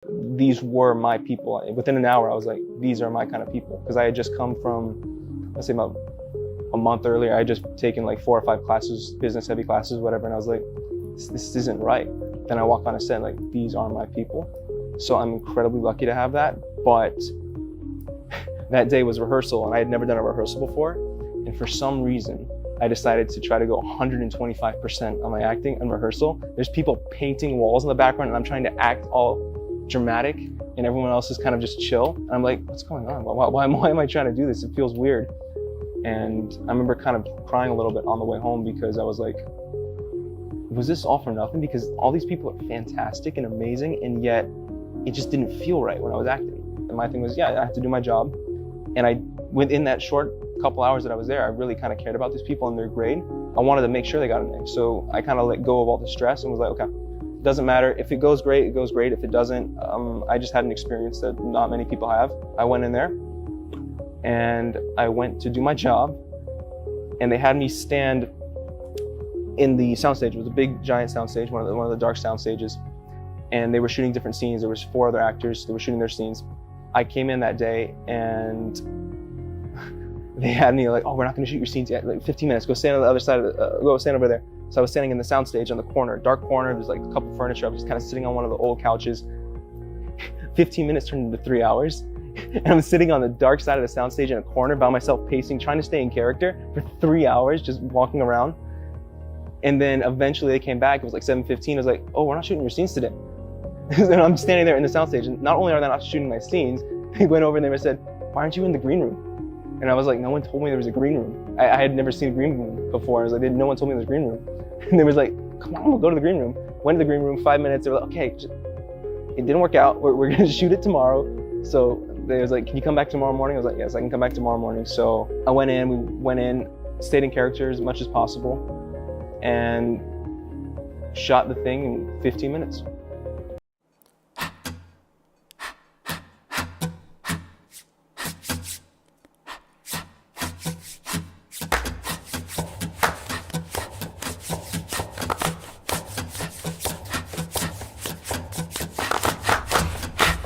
these were my people. Within an hour, I was like, these are my kind of people. Because I had just come from, let's say about a month earlier, I had just taken like 4 or 5 classes, business heavy classes, whatever. And I was like, this isn't right. Then I walk on a set like, these are my people. So I'm incredibly lucky to have that. But that day was rehearsal and I had never done a rehearsal before. And for some reason, I decided to try to go 125% on my acting and rehearsal. There's people painting walls in the background and I'm trying to act all dramatic and everyone else is kind of just chill. And I'm like, what's going on? Why am I trying to do this? It feels weird. And I remember kind of crying a little bit on the way home because I was like, was this all for nothing? Because all these people are fantastic and amazing, and yet it just didn't feel right when I was acting. And my thing was, yeah, I have to do my job. And within that short couple hours that I was there, I really kind of cared about these people and their grade. I wanted to make sure they got an A. So I kind of let go of all the stress and was like, okay, it doesn't matter. If it goes great, it goes great. If it doesn't, I just had an experience that not many people have. I went in there and I went to do my job and they had me stand in the soundstage. It was a big giant soundstage, one of the dark sound stages. And they were shooting different scenes. There was 4 other actors. They were shooting their scenes. I came in that day and they had me like, oh, we're not gonna shoot your scenes yet. Like 15 minutes, go stand on the other side go stand over there. So I was standing in the soundstage on the corner, dark corner. There's like a couple furniture. I was just kind of sitting on one of the old couches. 15 minutes turned into 3 hours. And I'm sitting on the dark side of the soundstage in a corner by myself, pacing, trying to stay in character for 3 hours, just walking around. And then eventually they came back. It was like 7:15. I was like, oh, we're not shooting your scenes today. And I'm standing there in the soundstage, and not only are they not shooting my scenes, they went over and they said, why aren't you in the green room? And I was like, no one told me there was a green room. I had never seen a green room before. I was like, no one told me there was a green room. And they was like, come on, we'll go to the green room. Went to the green room, 5 minutes. They were like, okay, it didn't work out. We're gonna shoot it tomorrow. So they was like, can you come back tomorrow morning? I was like, yes, I can come back tomorrow morning. So I went in, we went in, stayed in character as much as possible, and shot the thing in 15 minutes.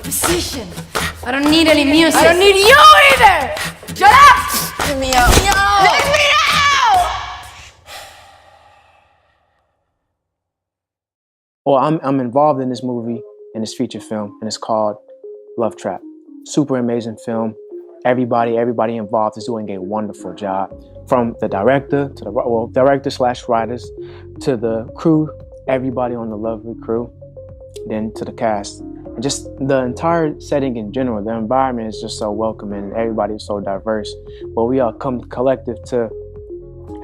Musician. I don't need any music. I don't need you either! Shut up! Let me out. Let me out! Well, I'm involved in this movie, in this feature film, and it's called Love Trap. Super amazing film. Everybody involved is doing a wonderful job. From the director to the director/writers to the crew, everybody on the lovely crew, then to the cast. And just the entire setting in general, the environment is just so welcoming. Everybody is so diverse. But we all come collective to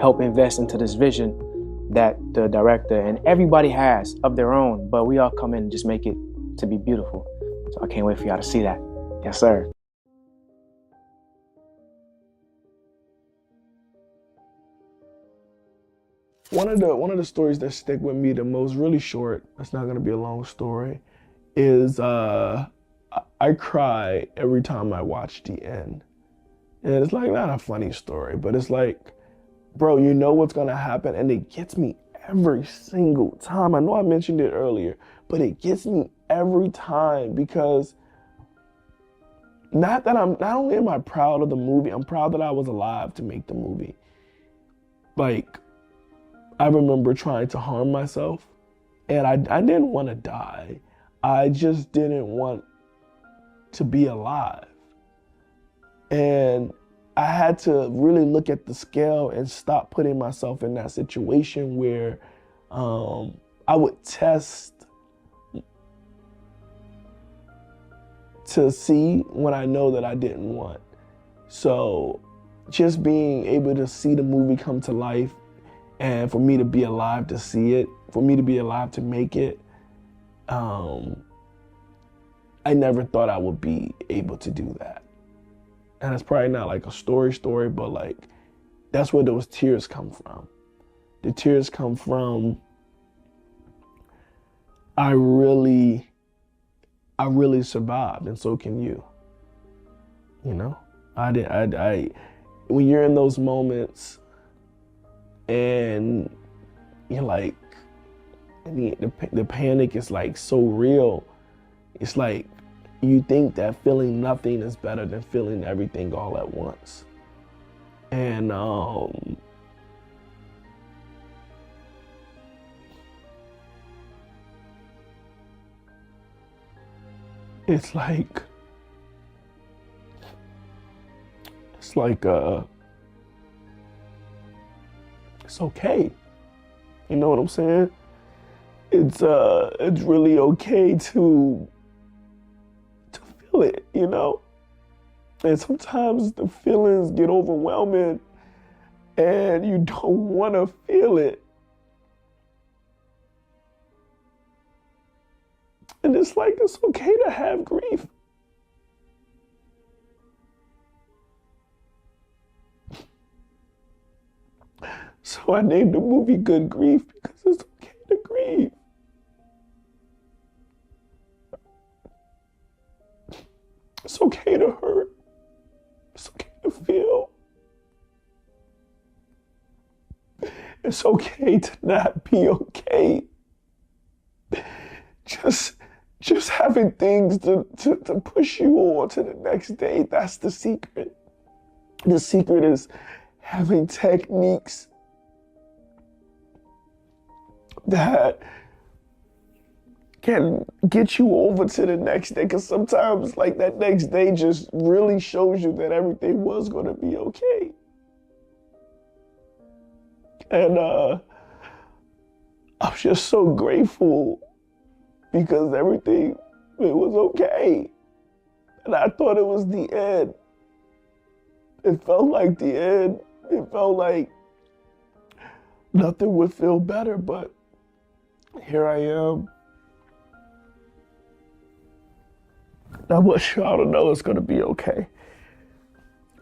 help invest into this vision that the director and everybody has of their own. But we all come in and just make it to be beautiful. So I can't wait for y'all to see that. Yes, sir. One of the stories that stick with me the most, really short, it's not gonna be a long story, is I cry every time I watch the end. And it's like not a funny story, but it's like, bro, you know what's gonna happen, and it gets me every single time. I know I mentioned it earlier, but it gets me every time because not only am I proud of the movie, I'm proud that I was alive to make the movie. Like, I remember trying to harm myself, and I didn't want to die. I just didn't want to be alive. And I had to really look at the scale and stop putting myself in that situation where I would test to see when I know that I didn't want. So just being able to see the movie come to life, and for me to be alive to see it, for me to be alive to make it, I never thought I would be able to do that. And it's probably not like a story, but like, that's where those tears come from. The tears come from, I really survived, and so can you. You know, when you're in those moments and you're like, the panic is like so real, It's like you think that feeling nothing is better than feeling everything all at once. And it's like it's okay. You know what I'm saying? It's really okay to feel it, you know? And sometimes the feelings get overwhelming and you don't want to feel it. And it's like, it's okay to have grief. So I named the movie Good Grief because it's okay to grieve. It's okay to hurt. It's okay to feel. It's okay to not be okay. Just having things to push you on to the next day, that's the secret. The secret is having techniques that can get you over to the next day, because sometimes like that next day just really shows you that everything was going to be okay. And I'm just so grateful because everything, it was okay. And I thought it was the end. It felt like the end. It felt like nothing would feel better, but here I am. I want y'all to know it's gonna be okay.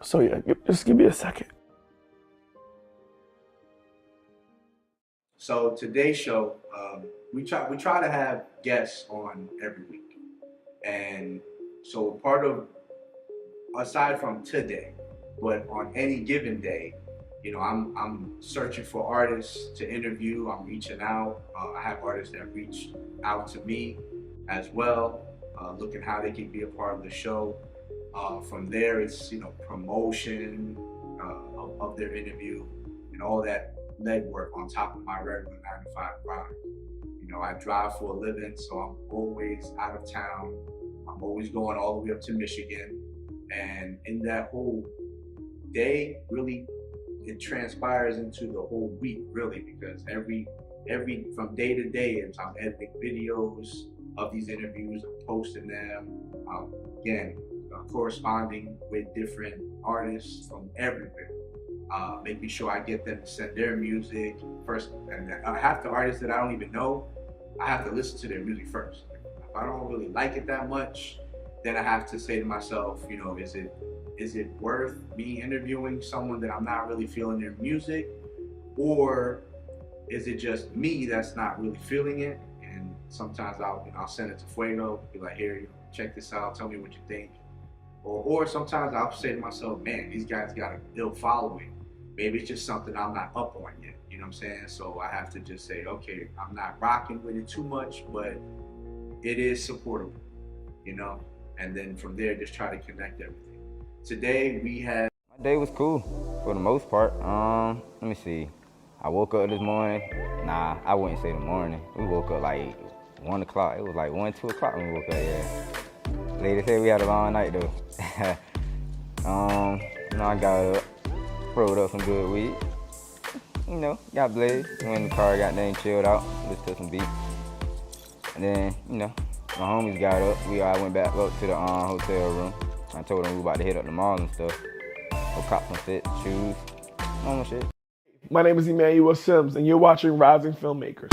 So yeah, just give me a second. So today's show, we try to have guests on every week, and so part of, aside from today, but on any given day, you know, I'm searching for artists to interview. I'm reaching out. I have artists that reach out to me as well, looking how they can be a part of the show. From there, it's, you know, promotion of their interview and all that legwork on top of my regular 9-to-5 grind. You know, I drive for a living, so I'm always out of town. I'm always going all the way up to Michigan, and in that whole day, really, it transpires into the whole week, really, because every from day to day, as I'm editing videos of these interviews, I'm posting them. Again, corresponding with different artists from everywhere, making sure I get them to send their music first. And half the artists that I don't even know, I have to listen to their music first. If I don't really like it that much, then I have to say to myself, you know, is it worth me interviewing someone that I'm not really feeling their music, or is it just me that's not really feeling it? And sometimes I'll send it to Fuego, be like, here, check this out, tell me what you think. Or sometimes I'll say to myself, man, these guys got a ill following. Maybe it's just something I'm not up on yet, you know what I'm saying? So I have to just say, okay, I'm not rocking with it too much, but it is supportable, you know? And then from there, just try to connect everything. Today we had... My day was cool for the most part. Let me see. I woke up this morning. Nah, I wouldn't say the morning. We woke up like 1 o'clock. It was like 1, 2 o'clock when we woke up, yeah. Lady said we had a long night though. You know, I got up, rolled up some good weed. You know, got blazed. Went in the car, got there, chilled out, listened to some beats. And then, you know, my homies got up. We all went back up to the hotel room. I told them we were about to hit up the mall and stuff. Go cop some fit, shoes, normal shit. My name is Emmanuel Simms, and you're watching Rising Filmmakers.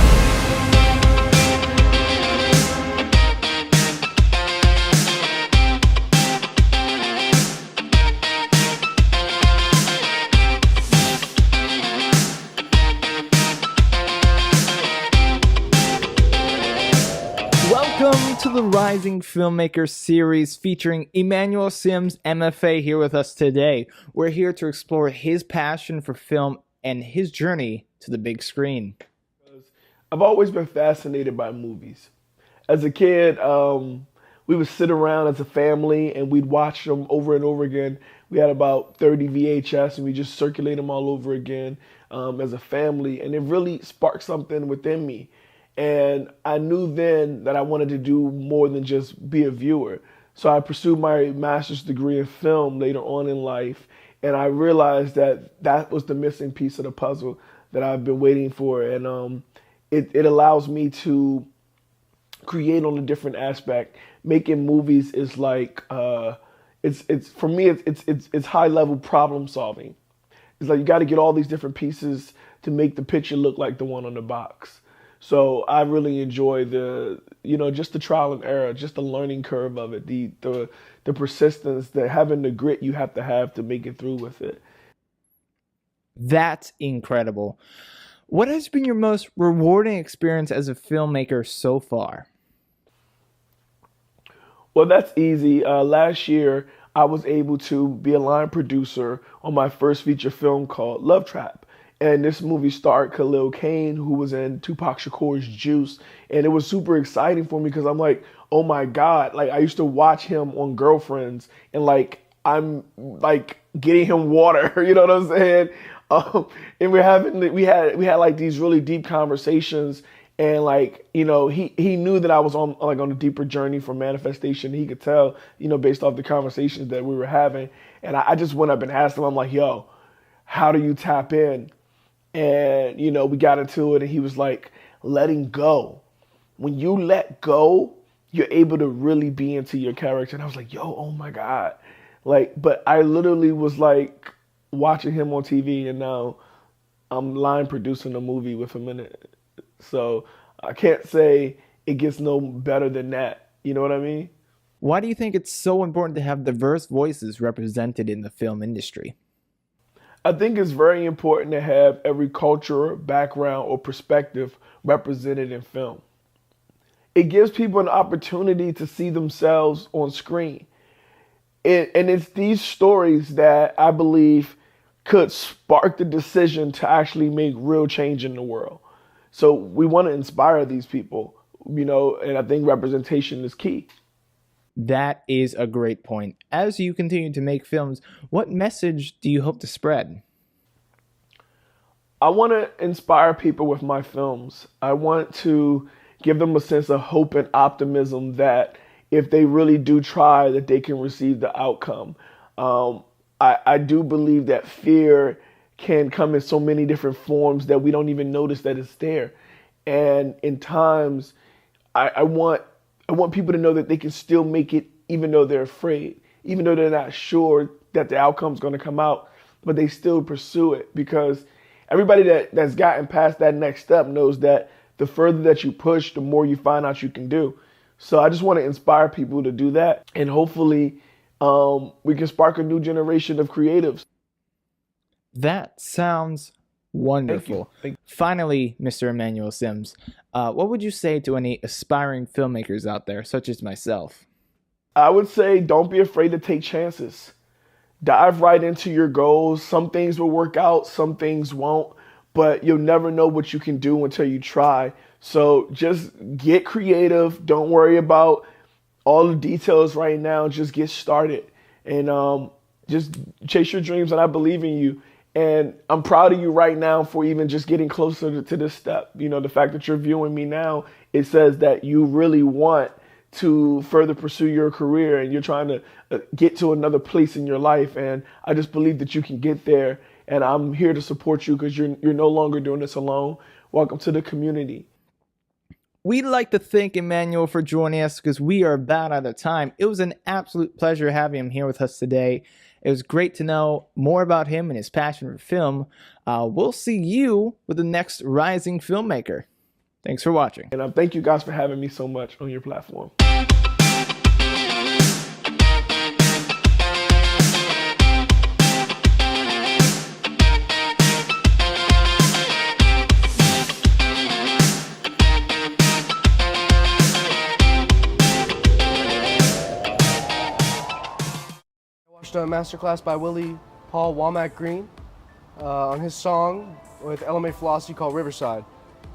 Welcome to the Rising Filmmakers series featuring Emmanuel Simms, MFA, here with us today. We're here to explore his passion for film and his journey to the big screen. I've always been fascinated by movies. As a kid, we would sit around as a family and we'd watch them over and over again. We had about 30 VHS and we just circulate them all over again as a family. And it really sparked something within me. And I knew then that I wanted to do more than just be a viewer. So I pursued my master's degree in film later on in life. And I realized that that was the missing piece of the puzzle that I've been waiting for. And it allows me to create on a different aspect. Making movies is like, it's for me, it's high level problem solving. It's like you got to get all these different pieces to make the picture look like the one on the box. So I really enjoy just the trial and error, just the learning curve of it, the persistence, having the grit you have to make it through with it. That's incredible. What has been your most rewarding experience as a filmmaker so far? Well, that's easy. Last year, I was able to be a line producer on my first feature film called Love Trap. And this movie starred Khalil Kain, who was in Tupac Shakur's Juice. And it was super exciting for me because I'm like, oh my God. Like, I used to watch him on Girlfriends and like, I'm like getting him water, you know what I'm saying? And we had like these really deep conversations. And like, you know, he knew that I was on a deeper journey for manifestation. He could tell, you know, based off the conversations that we were having. And I just went up and asked him, I'm like, yo, how do you tap in? And, you know, we got into it and he was like, letting go. When you let go, you're able to really be into your character. And I was like, yo, oh my God. Like, but I literally was like watching him on TV and now I'm line producing a movie with him in it. So I can't say it gets no better than that. You know what I mean? Why do you think it's so important to have diverse voices represented in the film industry? I think it's very important to have every culture, background, or perspective represented in film. It gives people an opportunity to see themselves on screen. And it's these stories that I believe could spark the decision to actually make real change in the world. So we want to inspire these people, you know, and I think representation is key. That is a great point. As you continue to make films, what message do you hope to spread? I want to inspire people with my films. I want to give them a sense of hope and optimism that if they really do try, that they can receive the outcome. I do believe that fear can come in so many different forms that we don't even notice that it's there. And in times, I want people to know that they can still make it even though they're afraid, even though they're not sure that the outcome's going to come out, but they still pursue it because everybody that's gotten past that next step knows that the further that you push, the more you find out you can do. So I just want to inspire people to do that. And hopefully we can spark a new generation of creatives. That sounds wonderful. Thank you. Finally, Mr. Emmanuel Simms, what would you say to any aspiring filmmakers out there, such as myself? I would say don't be afraid to take chances. Dive right into your goals. Some things will work out, some things won't, but you'll never know what you can do until you try. So just get creative. Don't worry about all the details right now. Just get started and just chase your dreams, and I believe in you. And I'm proud of you right now for even just getting closer to this step. You know, the fact that you're viewing me now, it says that you really want to further pursue your career and you're trying to get to another place in your life. And I just believe that you can get there. And I'm here to support you because you're no longer doing this alone. Welcome to the community. We'd like to thank Emmanuel for joining us because we are about out of time. It was an absolute pleasure having him here with us today. It was great to know more about him and his passion for film. We'll see you with the next rising filmmaker. Thanks for watching. And thank you guys for having me so much on your platform. A masterclass by Willie Paul Womack Green on his song with LMA Philosophy called Riverside.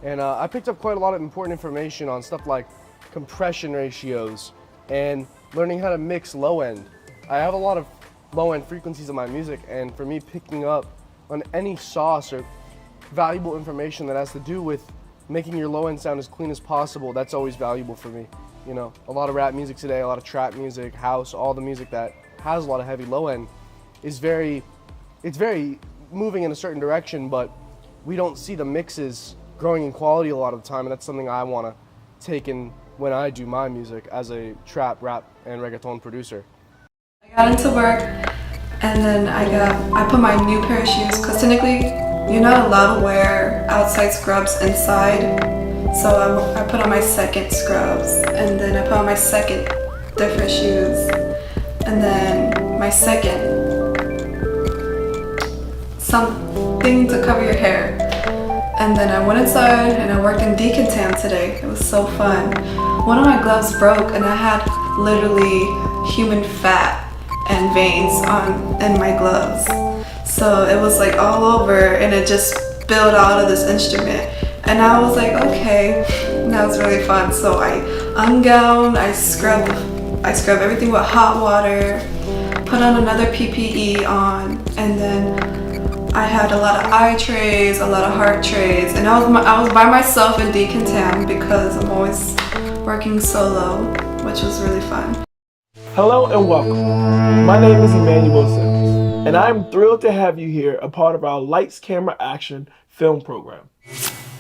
And I picked up quite a lot of important information on stuff like compression ratios, and learning how to mix low end. I have a lot of low end frequencies in my music, and for me, picking up on any sauce or valuable information that has to do with making your low end sound as clean as possible, that's always valuable for me. You know, a lot of rap music today, a lot of trap music, house, all the music that has a lot of heavy low end is very moving in a certain direction, but we don't see the mixes growing in quality a lot of the time, and that's something I want to take in when I do my music as a trap, rap, and reggaeton producer. I got into work, and then I put my new pair of shoes, because technically you're not allowed to wear outside scrubs inside, so I put on my second scrubs, and then I put on my second different shoes, and then my second something to cover your hair. And then I went inside and I worked in decontam today. It was so fun. One of my gloves broke and I had literally human fat and veins in my gloves. So it was like all over and it just spilled out of this instrument. And I was like, okay, that was really fun. So I ungowned, I scrub everything with hot water, put on another PPE on, and then I had a lot of eye trays, a lot of heart trays, and I was by myself in decontam because I'm always working solo, which was really fun. Hello and welcome. My name is Emmanuel Simms, and I'm thrilled to have you here, a part of our Lights, Camera, Action film program.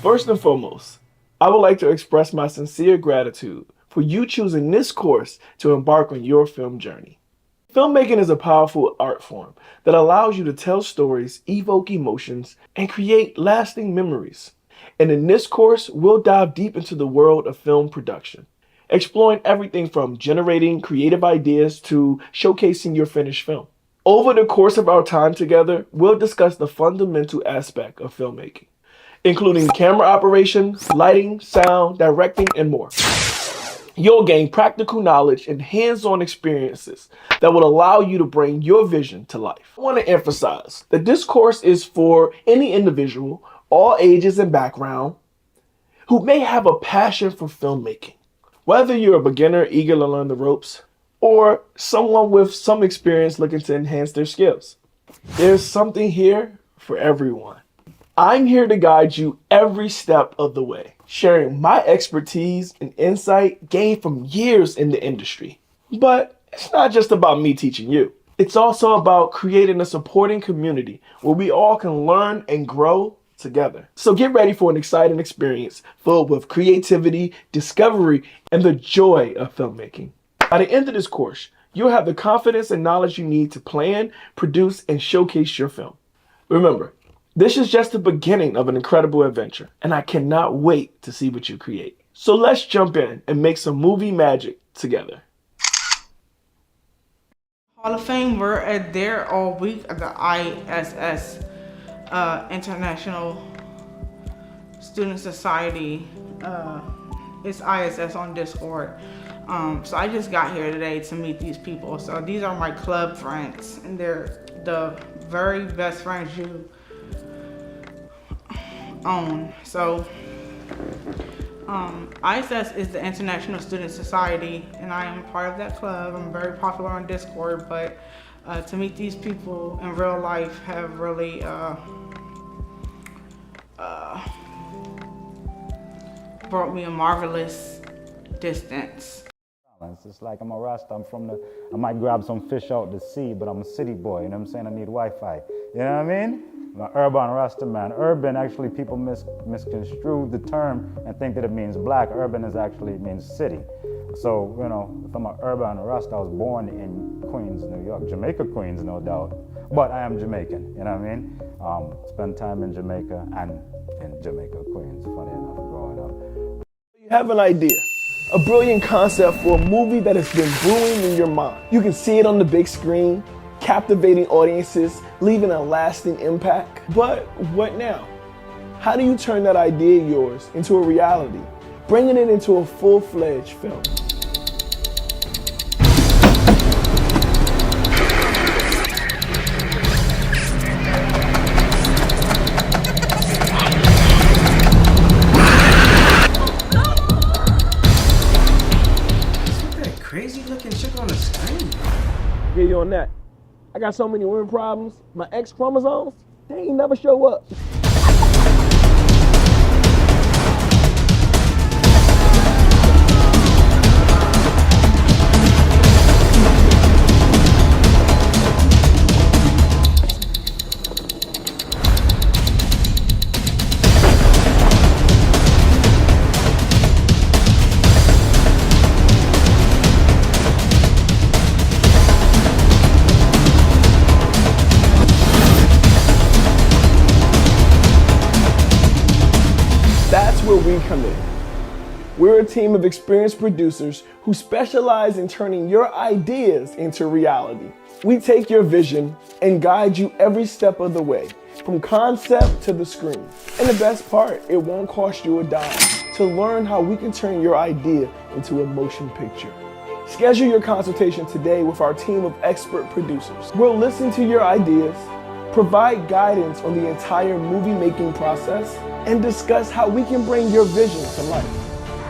First and foremost, I would like to express my sincere gratitude for you choosing this course to embark on your film journey. Filmmaking is a powerful art form that allows you to tell stories, evoke emotions, and create lasting memories. And in this course, we'll dive deep into the world of film production, exploring everything from generating creative ideas to showcasing your finished film. Over the course of our time together, we'll discuss the fundamental aspect of filmmaking, including camera operation, lighting, sound, directing, and more. You'll gain practical knowledge and hands-on experiences that will allow you to bring your vision to life. I want to emphasize that this course is for any individual, all ages and background, who may have a passion for filmmaking. Whether you're a beginner eager to learn the ropes, or someone with some experience looking to enhance their skills, there's something here for everyone. I'm here to guide you every step of the way, sharing my expertise and insight gained from years in the industry. But it's not just about me teaching you. It's also about creating a supporting community where we all can learn and grow together. So get ready for an exciting experience filled with creativity, discovery, and the joy of filmmaking. By the end of this course, you'll have the confidence and knowledge you need to plan, produce, and showcase your film. Remember, this is just the beginning of an incredible adventure, and I cannot wait to see what you create. So let's jump in and make some movie magic together. Hall of Fame, we're there all week at the ISS, International Student Society. It's ISS on Discord. So I just got here today to meet these people. So these are my club friends, and they're the very best friends you own. So ISS is the International Student Society, and I am part of that club. I'm very popular on Discord, but to meet these people in real life have really brought me a marvelous distance. It's like I'm a Rasta, I might grab some fish out the sea, but I'm a city boy, you know what I'm saying? I need Wi-Fi, you know what I mean? I'm an urban Rasta man. Urban, actually, people misconstrue the term and think that it means black. Urban means city. So, you know, if I'm an urban Rasta, I was born in Queens, New York. Jamaica, Queens, no doubt. But I am Jamaican, you know what I mean? Spent time in Jamaica and in Jamaica, Queens, funny enough, growing up. You have an idea, a brilliant concept for a movie that has been brewing in your mind. You can see it on the big screen, captivating audiences, leaving a lasting impact. But what now? How do you turn that idea of yours into a reality, bringing it into a full-fledged film? Crazy Get you on that. I got so many women problems. My X chromosomes, they ain't never show up. That's where we come in. We're a team of experienced producers who specialize in turning your ideas into reality. We take your vision and guide you every step of the way, from concept to the screen. And the best part, it won't cost you a dime to learn how we can turn your idea into a motion picture. Schedule your consultation today with our team of expert producers. We'll listen to your ideas, provide guidance on the entire movie-making process, and discuss how we can bring your vision to life.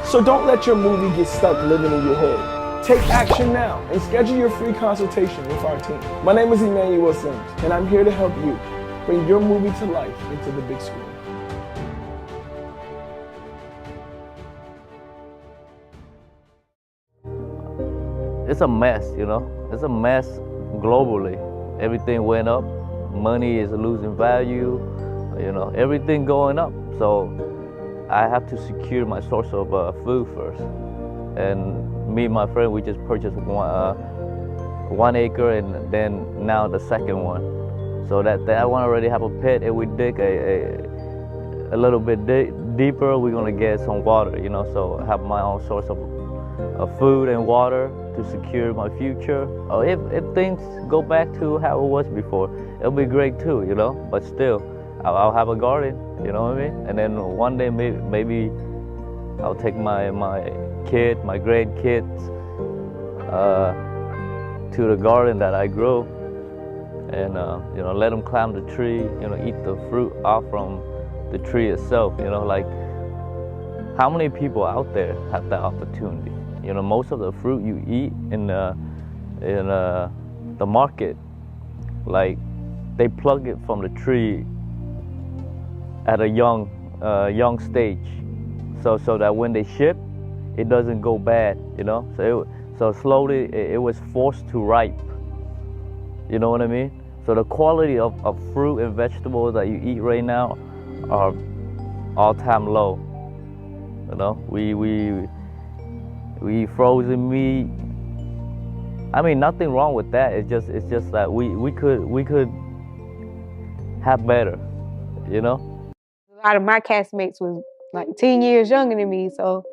So don't let your movie get stuck living in your head. Take action now and schedule your free consultation with our team. My name is Emmanuel Simms, and I'm here to help you bring your movie to life into the big screen. It's a mess, you know? It's a mess globally. Everything went up. Money is losing value, you know, everything going up. So I have to secure my source of food first. And me and my friend, we just purchased 1 acre and then now the second one. So that one already have a pit, and we dig a little bit deeper, we're gonna get some water, you know, so I have my own source of food and water to secure my future. Or if things go back to how it was before, it'll be great too, you know, but still, I'll have a garden, you know what I mean? And then one day maybe I'll take my grandkids to the garden that I grew, and you know, let them climb the tree, you know, eat the fruit off from the tree itself, you know, like how many people out there have that opportunity? You know, most of the fruit you eat in the market, like they plug it from the tree at a young stage, so that when they ship, it doesn't go bad, you know. So slowly it was forced to ripe. You know what I mean? So the quality of fruit and vegetables that you eat right now are all-time low. You know, we eat frozen meat. I mean, nothing wrong with that. It's just that we could have better, you know. A lot of my castmates was like 10 years younger than me, so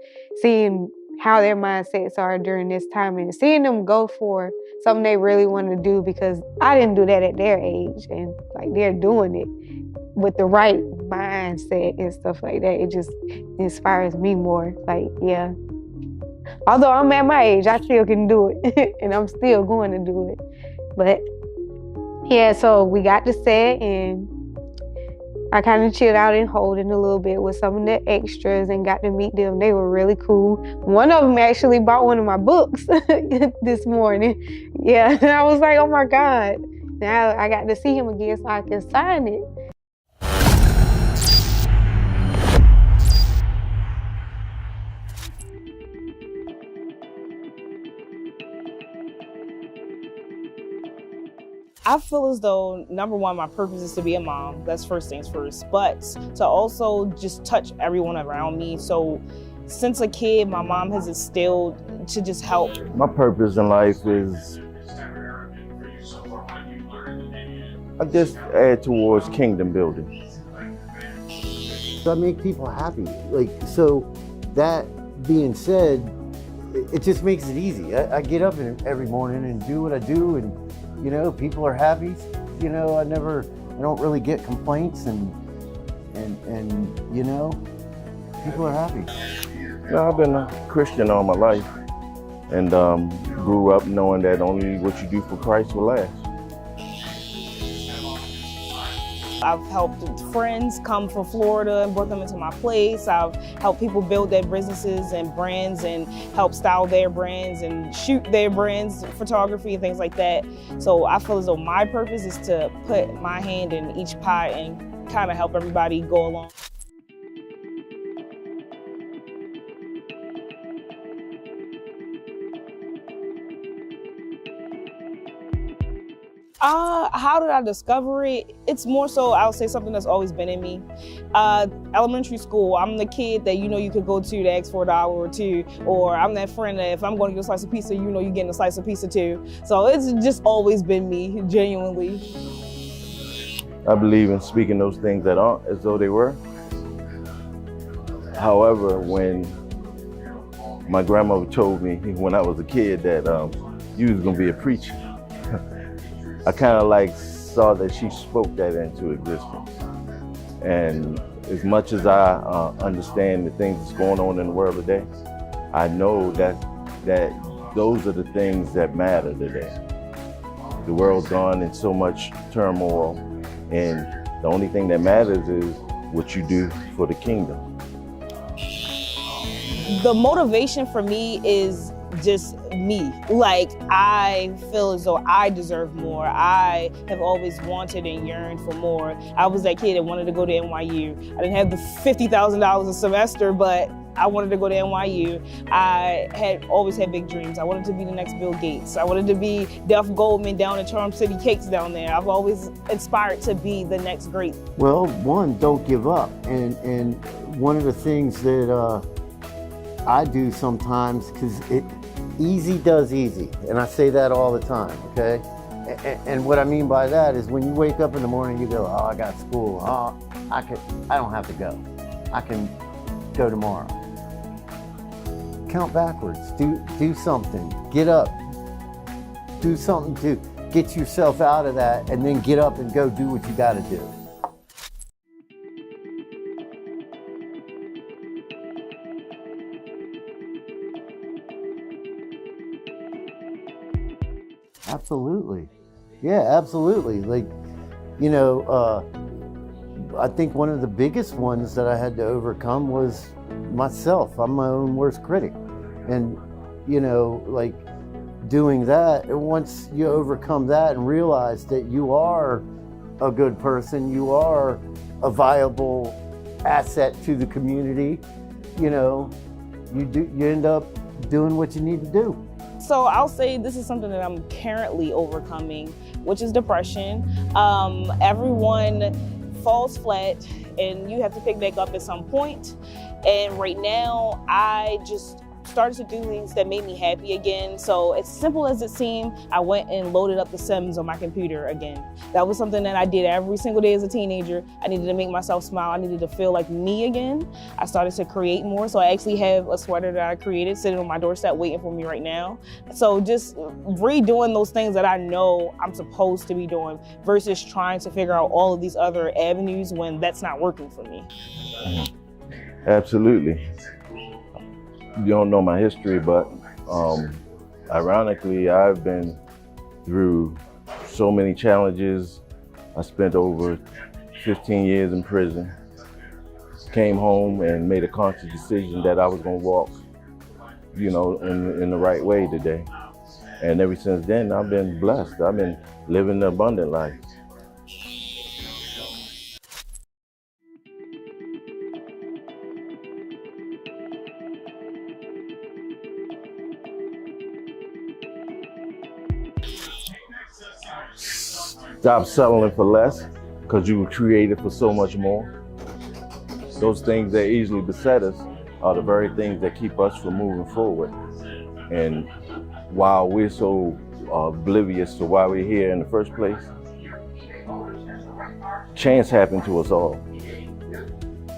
seeing how their mindsets are during this time and seeing them go for something they really want to do, because I didn't do that at their age, and like they're doing it with the right mindset and stuff like that. It just inspires me more. Like, yeah. Although I'm at my age, I still can do it and I'm still going to do it. But yeah, so we got to set and I kind of chilled out in Holden a little bit with some of the extras and got to meet them. They were really cool. One of them actually bought one of my books this morning. Yeah, and I was like, oh my God. Now I got to see him again so I can sign it. I feel as though, number one, my purpose is to be a mom. That's first things first. But to also just touch everyone around me. So since a kid, my mom has instilled to just help. My purpose in life is I just add towards kingdom building. So I make people happy. Like, so that being said, it just makes it easy. I get up every morning and do what I do, and you know, people are happy. You know, I don't really get complaints, and you know, people are happy. No, I've been a Christian all my life, and grew up knowing that only what you do for Christ will last. I've helped friends come from Florida and brought them into my place. I've helped people build their businesses and brands and help style their brands and shoot their brands, photography and things like that. So I feel as though my purpose is to put my hand in each pie and kind of help everybody go along. How did I discover it? It's more so, I'll say something that's always been in me. Elementary school, I'm the kid that you could go to ask for $1 or $2, or I'm that friend that if I'm going to get a slice of pizza, you're getting a slice of pizza too. So it's just always been me, genuinely. I believe in speaking those things that aren't as though they were. However, when my grandmother told me when I was a kid that you was gonna be a preacher, I kind of like saw that she spoke that into existence. And as much as I understand the things that's going on in the world today, I know that those are the things that matter today. The world's gone in so much turmoil, and the only thing that matters is what you do for the kingdom. The motivation for me is just me. Like, I feel as though I deserve more. I have always wanted and yearned for more. I was that kid that wanted to go to NYU. I didn't have the $50,000 a semester, but I wanted to go to NYU. I had always had big dreams. I wanted to be the next Bill Gates. I wanted to be Duff Goldman down at Charm City Cakes down there. I've always aspired to be the next great. Well, one, don't give up. And one of the things that I do sometimes, because easy does easy, and I say that all the time, okay? And what I mean by that is when you wake up in the morning, you go, oh, I got school, oh, I don't have to go. I can go tomorrow. Count backwards, do something, get up, do something to get yourself out of that, and then get up and go do what you gotta do. Absolutely. Yeah, absolutely. Like, I think one of the biggest ones that I had to overcome was myself. I'm my own worst critic. And, like doing that, and once you overcome that and realize that you are a good person, you are a viable asset to the community, you end up doing what you need to do. So I'll say this is something that I'm currently overcoming, which is depression. Everyone falls flat and you have to pick back up at some point. And right now, I just started to do things that made me happy again. So as simple as it seemed, I went and loaded up The Sims on my computer again. That was something that I did every single day as a teenager. I needed to make myself smile. I needed to feel like me again. I started to create more. So I actually have a sweater that I created sitting on my doorstep waiting for me right now. So just redoing those things that I know I'm supposed to be doing versus trying to figure out all of these other avenues when that's not working for me. Absolutely. You don't know my history, but ironically, I've been through so many challenges. I spent over 15 years in prison, came home and made a conscious decision that I was gonna walk, in the right way today. And ever since then, I've been blessed. I've been living the abundant life. Stop settling for less, because you were created for so much more. Those things that easily beset us are the very things that keep us from moving forward. And while we're so oblivious to why we're here in the first place, chance happened to us all.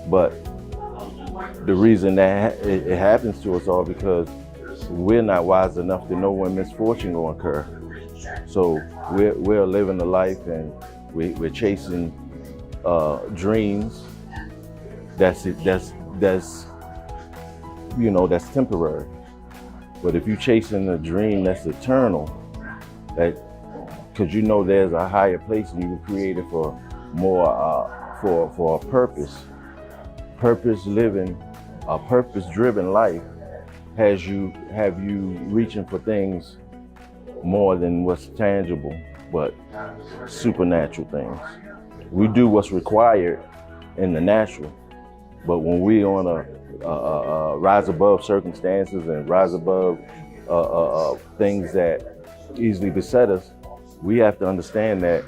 But the reason that it happens to us all because we're not wise enough to know when misfortune will occur. So we're living a life and we're chasing dreams that's temporary. But if you're chasing a dream that's eternal, because there's a higher place and you were created for more for a purpose. Purpose living, a purpose-driven life have you reaching for things more than what's tangible, but supernatural things. We do what's required in the natural, but when we on a rise above circumstances and rise above things that easily beset us, we have to understand that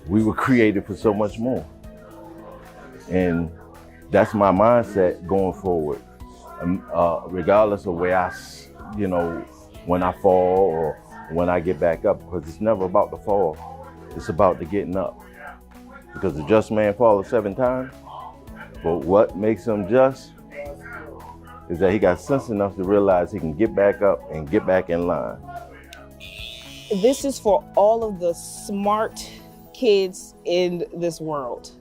we were created for so much more. And that's my mindset going forward. Regardless of where when I fall or when I get back up, because it's never about the fall, it's about the getting up. Because the just man falleth 7 times, but what makes him just is that he got sense enough to realize he can get back up and get back in line. This is for all of the smart kids in this world.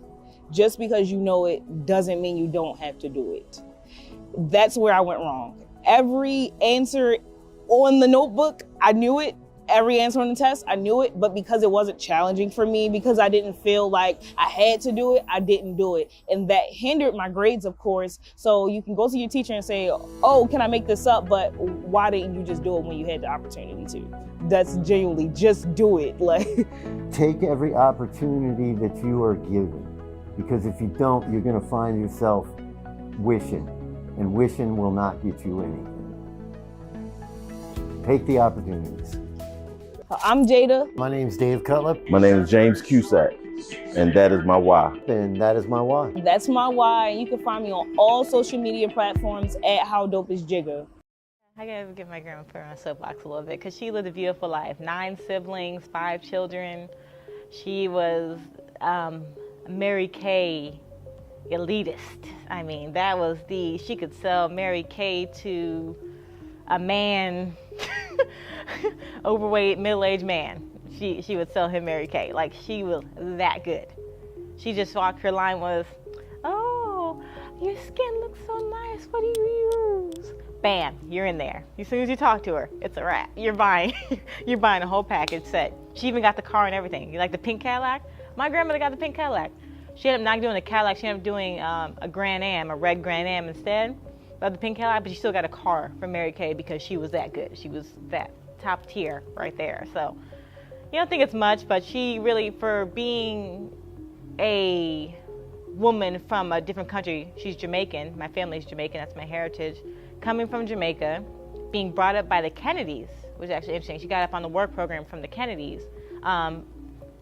Just because you know it doesn't mean you don't have to do it. That's where I went wrong. Every answer on the notebook, I knew it. Every answer on the test, I knew it, but because it wasn't challenging for me, because I didn't feel like I had to do it, I didn't do it. And that hindered my grades, of course. So you can go to your teacher and say, oh, can I make this up? But why didn't you just do it when you had the opportunity to? That's genuinely, just do it. Like, take every opportunity that you are given, because if you don't, you're gonna find yourself wishing, and wishing will not get you anything. Take the opportunities. I'm Jada. My name's Dave Cutlip. My name is James Cusack, and that is my why. And that is my why. That's my why. You can find me on all social media platforms at How Dope Is Jigga. I gotta give my grandma put her on a soapbox a little bit, because she lived a beautiful life. 9 siblings, 5 children. She was Mary Kay elitist. I mean, that was she could sell Mary Kay to a man, overweight, middle-aged man. She would sell him Mary Kay. Like, she was that good. She just walked, her line was, oh, your skin looks so nice, what do you use? Bam, you're in there. As soon as you talk to her, it's a wrap. You're buying a whole package set. She even got the car and everything. You like the pink Cadillac? My grandmother got the pink Cadillac. She ended up not doing the Cadillac, she ended up doing a Grand Am, a red Grand Am instead of the pink Cadillac, but she still got a car from Mary Kay because she was that good. She was that top tier right there. So you don't think it's much, but she really, for being a woman from a different country, she's Jamaican, my family's Jamaican, that's my heritage, coming from Jamaica, being brought up by the Kennedys, which is actually interesting. She got up on the work program from the Kennedys.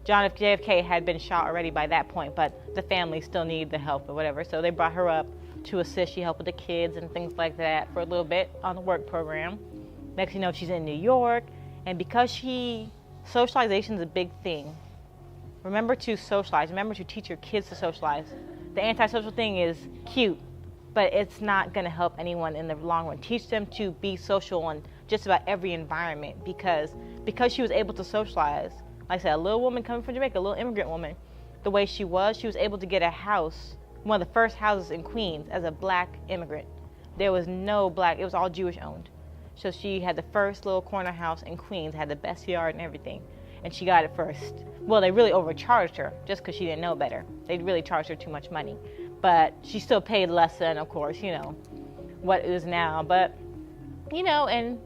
John F. JFK had been shot already by that point, but the family still needed the help or whatever, so they brought her up to assist. She helped with the kids and things like that for a little bit on the work program. Next thing you know, she's in New York, and because socialization is a big thing. Remember to socialize. Remember to teach your kids to socialize. The antisocial thing is cute, but it's not going to help anyone in the long run. Teach them to be social in just about every environment, because she was able to socialize. Like I said, a little woman coming from Jamaica, a little immigrant woman, the way she was able to get a house, one of the first houses in Queens as a black immigrant. There was no black, it was all Jewish owned. So she had the first little corner house in Queens, had the best yard and everything, and she got it first. Well, they really overcharged her just because she didn't know better. They really charged her too much money. But she still paid less than, of course, what it is now. But, and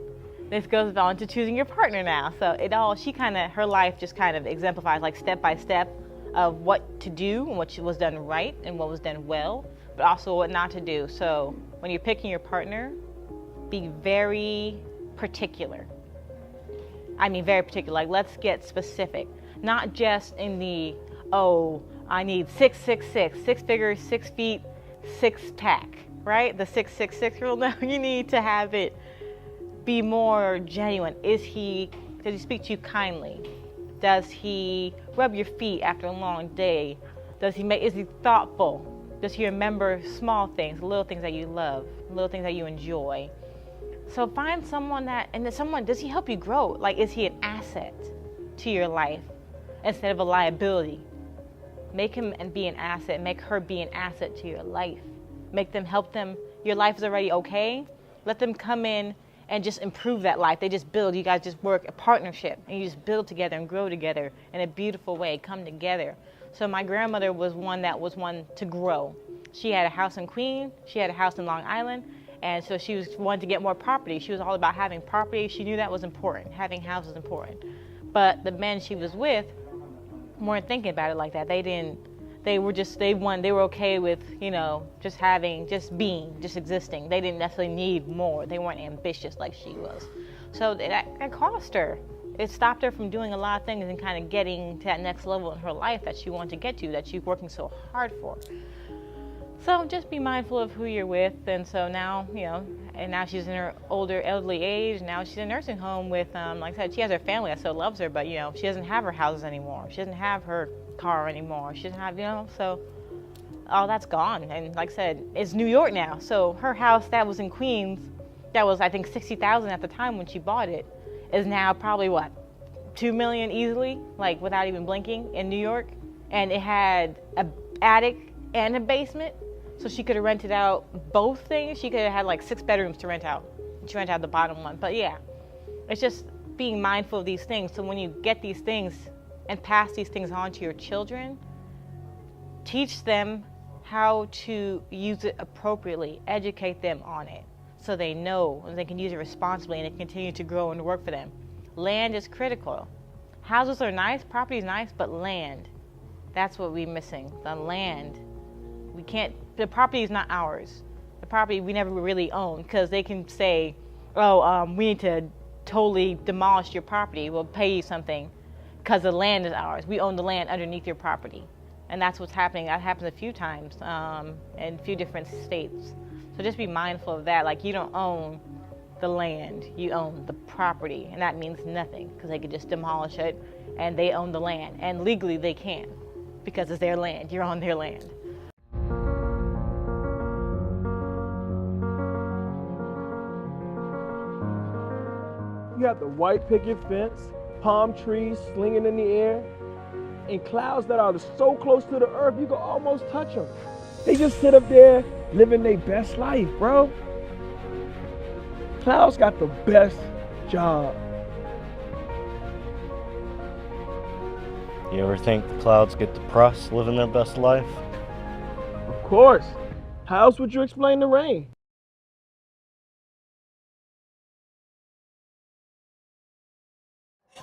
this goes on to choosing your partner now. So her life just kind of exemplifies like step by step of what to do and what was done right and what was done well, but also what not to do. So when you're picking your partner, be very particular. I mean, very particular. Like, let's get specific. Not just in the, I need 6'6", 6 figures, 6 feet, 6 pack, right? The 666 rule. No, you need to have it be more genuine. Does he speak to you kindly? Does he rub your feet after a long day? Is he thoughtful? Does he remember small things, little things that you love, little things that you enjoy? So find someone does he help you grow? Like, is he an asset to your life instead of a liability? Make him be an asset, make her be an asset to your life. Help them, your life is already okay. Let them come in and just improve that life. They just build. You guys just work a partnership, and you just build together and grow together in a beautiful way, come together. So my grandmother was one to grow. She had a house in Queens, she had a house in Long Island, and so she wanted to get more property. She was all about having property. She knew that was important. Having houses was important. But the men she was with weren't thinking about it like that. They were okay with, just being, just existing. They didn't necessarily need more. They weren't ambitious like she was. So that cost her. It stopped her from doing a lot of things and kind of getting to that next level in her life that she wanted to get to, that she's working so hard for. So just be mindful of who you're with. And so now, and now she's in her elderly age. Now she's in a nursing home with, like I said, she has her family that still loves her, but, she doesn't have her houses anymore. She doesn't have her car anymore. She doesn't have, so all that's gone. And like I said, it's New York now. So her house that was in Queens, that was, I think, $60,000 at the time when she bought it, is now probably, what, $2 million easily, like without even blinking, in New York. And it had an attic and a basement. So she could have rented out both things. She could have had like 6 bedrooms to rent out. She rented out the bottom one. But yeah, it's just being mindful of these things. So when you get these things and pass these things on to your children, teach them how to use it appropriately. Educate them on it so they know and they can use it responsibly and it continue to grow and work for them. Land is critical. Houses are nice, property is nice, but land, that's what we're missing. The land. The property is not ours. The property we never really own, because they can say, we need to totally demolish your property. We'll pay you something because the land is ours. We own the land underneath your property. And that's what's happening. That happens a few times in a few different states. So just be mindful of that. Like, you don't own the land, you own the property. And that means nothing, because they could just demolish it and they own the land. And legally they can, because it's their land. You're on their land. You have the white picket fence, palm trees slinging in the air, and clouds that are so close to the earth you can almost touch them. They just sit up there living their best life, bro. Clouds got the best job. You ever think the clouds get depressed living their best life? Of course. How else would you explain the rain?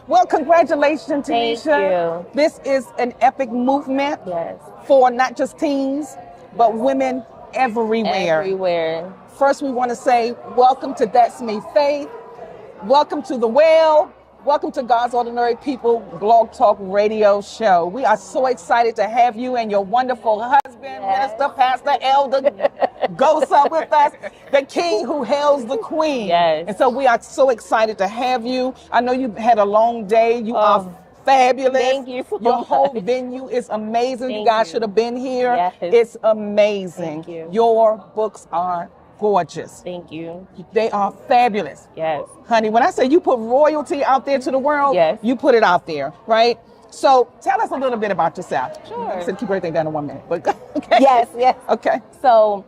Well, congratulations, Tanisha. Thank you. This is an epic movement for not just teens, but women everywhere. Everywhere. First, we want to say welcome to That's Me Faith. Welcome to The Well. Welcome to God's Ordinary People Blog Talk Radio Show. We are so excited to have you and your wonderful husband, Minister, Pastor, Elder, Gosa with us, the king who hails the queen. Yes. And so we are so excited to have you. I know you had a long day. You are fabulous. Thank you so Your much. whole venue is amazing. You Thank guys you. should have been here. Yes. It's amazing. Thank you. Your books are gorgeous. Thank you. They are fabulous. Yes. Honey, when I say you put royalty out there to the world, Yes. you put it out there, right? So tell us a little bit about yourself. Sure. I said keep everything down in 1 minute, but okay. Yes, yes. Okay. So,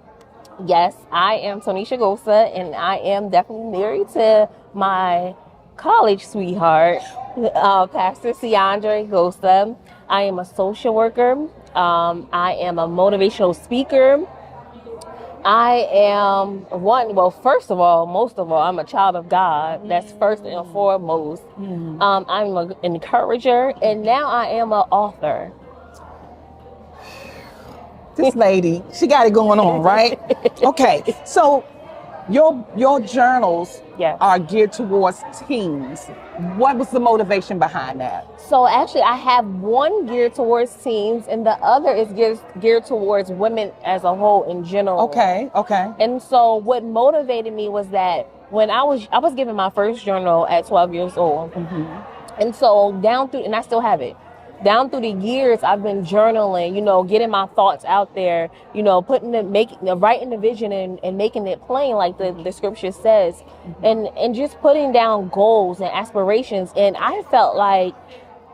yes, I am Tanisha Gosa, and I am definitely married to my college sweetheart, Pastor Ciandre Gosa. I am a social worker. I am a motivational speaker. I am first of all, most of all, I'm a child of God. That's first and foremost. I'm an encourager, and now I am an author. This lady, she got it going on, right? Okay, so your journals are geared towards teens. What was the motivation behind that? So actually, I have one geared towards teens, and the other is geared towards women as a whole in general. Okay. And so what motivated me was that when I was given my first journal at 12 years old, and so and I still have it. Down through the years, I've been journaling, getting my thoughts out there, writing the vision and making it plain like the scripture says, and just putting down goals and aspirations. And I felt like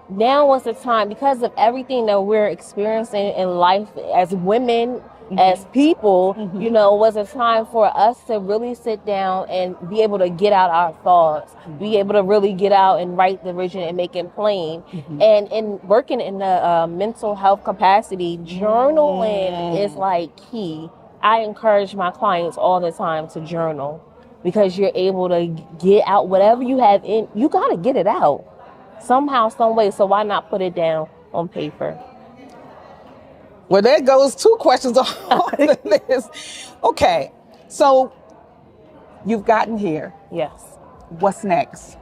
now was the time, because of everything that we're experiencing in life as women, as people, you know, was a time for us to really sit down and be able to get out our thoughts, be able to really get out and write the vision and make it plain. And in working in the mental health capacity, journaling is like key. I encourage my clients all the time to journal because you're able to get out whatever you have in, you got to get it out somehow, some way. So why not put it down on paper? Well, there goes 2 questions on the list. Okay, so you've gotten here. Yes. What's next?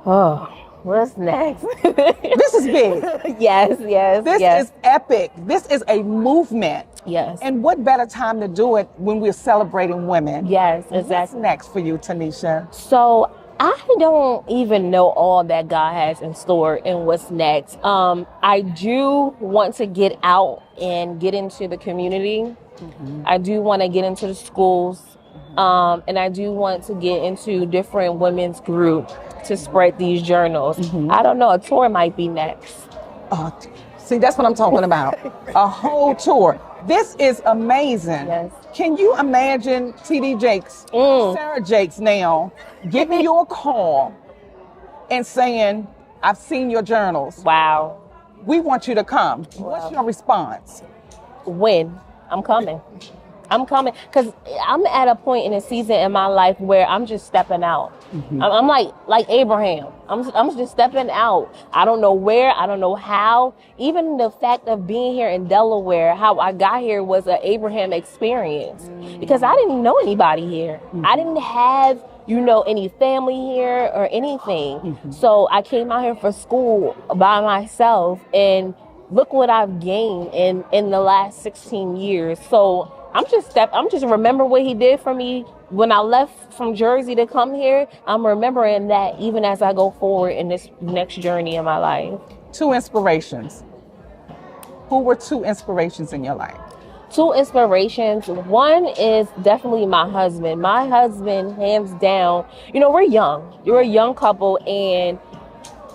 Oh, what's next? This is big. Yes. This is epic. This is a movement. Yes. And what better time to do it when we're celebrating women? Yes, exactly. What's next for you, Tanisha? So I don't even know all that God has in store and what's next. I do want to get out and get into the community. I do want to get into the schools. And I do want to get into different women's groups to spread these journals. I don't know, a tour might be next. See, that's what I'm talking about. A whole tour. This is amazing. Yes. Can you imagine TD Jakes, Sarah Jakes now, giving you a call and saying, I've seen your journals. Wow. We want you to come. What's your response? When? I'm coming. I'm coming because I'm at a point in a season in my life where I'm just stepping out. I'm like Abraham. I'm just stepping out. I don't know where. I don't know how. Even the fact of being here in Delaware, how I got here was an Abraham experience because I didn't know anybody here. I didn't have, you know, any family here or anything. So I came out here for school by myself, and look what I've gained in the last 16 years. So I'm just remember what he did for me when I left from Jersey to come here. I'm remembering that even as I go forward in this next journey in my life. 2 inspirations. Who were 2 inspirations in your life? 2 inspirations. One is definitely my husband. My husband, hands down, you know, we're young. You're a young couple, and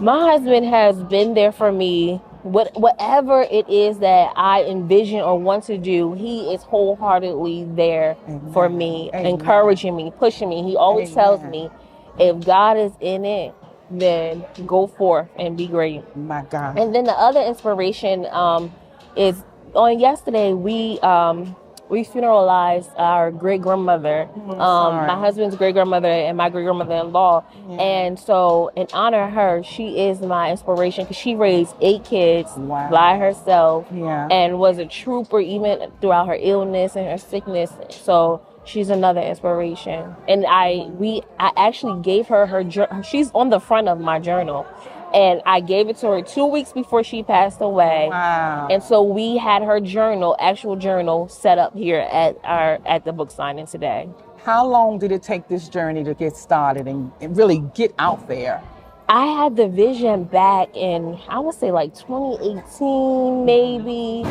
my husband has been there for me. Whatever it is that I envision or want to do, he is wholeheartedly there for me, encouraging me, pushing me. He always tells me, if God is in it, then go forth and be great. My God. And then the other inspiration is on yesterday, we funeralized our great-grandmother, my husband's great-grandmother and my great-grandmother-in-law. And so in honor of her, she is my inspiration because she raised 8 kids by herself and was a trooper even throughout her illness and her sickness. So she's another inspiration. And I actually gave her she's on the front of my journal. And I gave it to her 2 weeks before she passed away. Wow. And so we had her actual journal set up here at the book signing today. How long did it take this journey to get started and really get out there? I had the vision back in, I would say like 2018, maybe.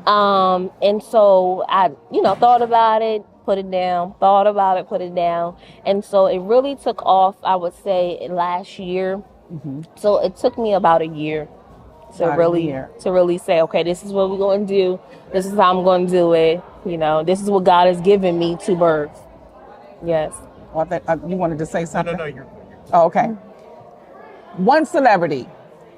And so I, thought about it, put it down, thought about it, put it down. And so it really took off, I would say, last year. So it took me about a year to really say, okay, this is what we're going to do. This is how I'm going to do it. This is what God has given me to birth. Yes. Well, you wanted to say something? No, you're Oh, okay. One celebrity,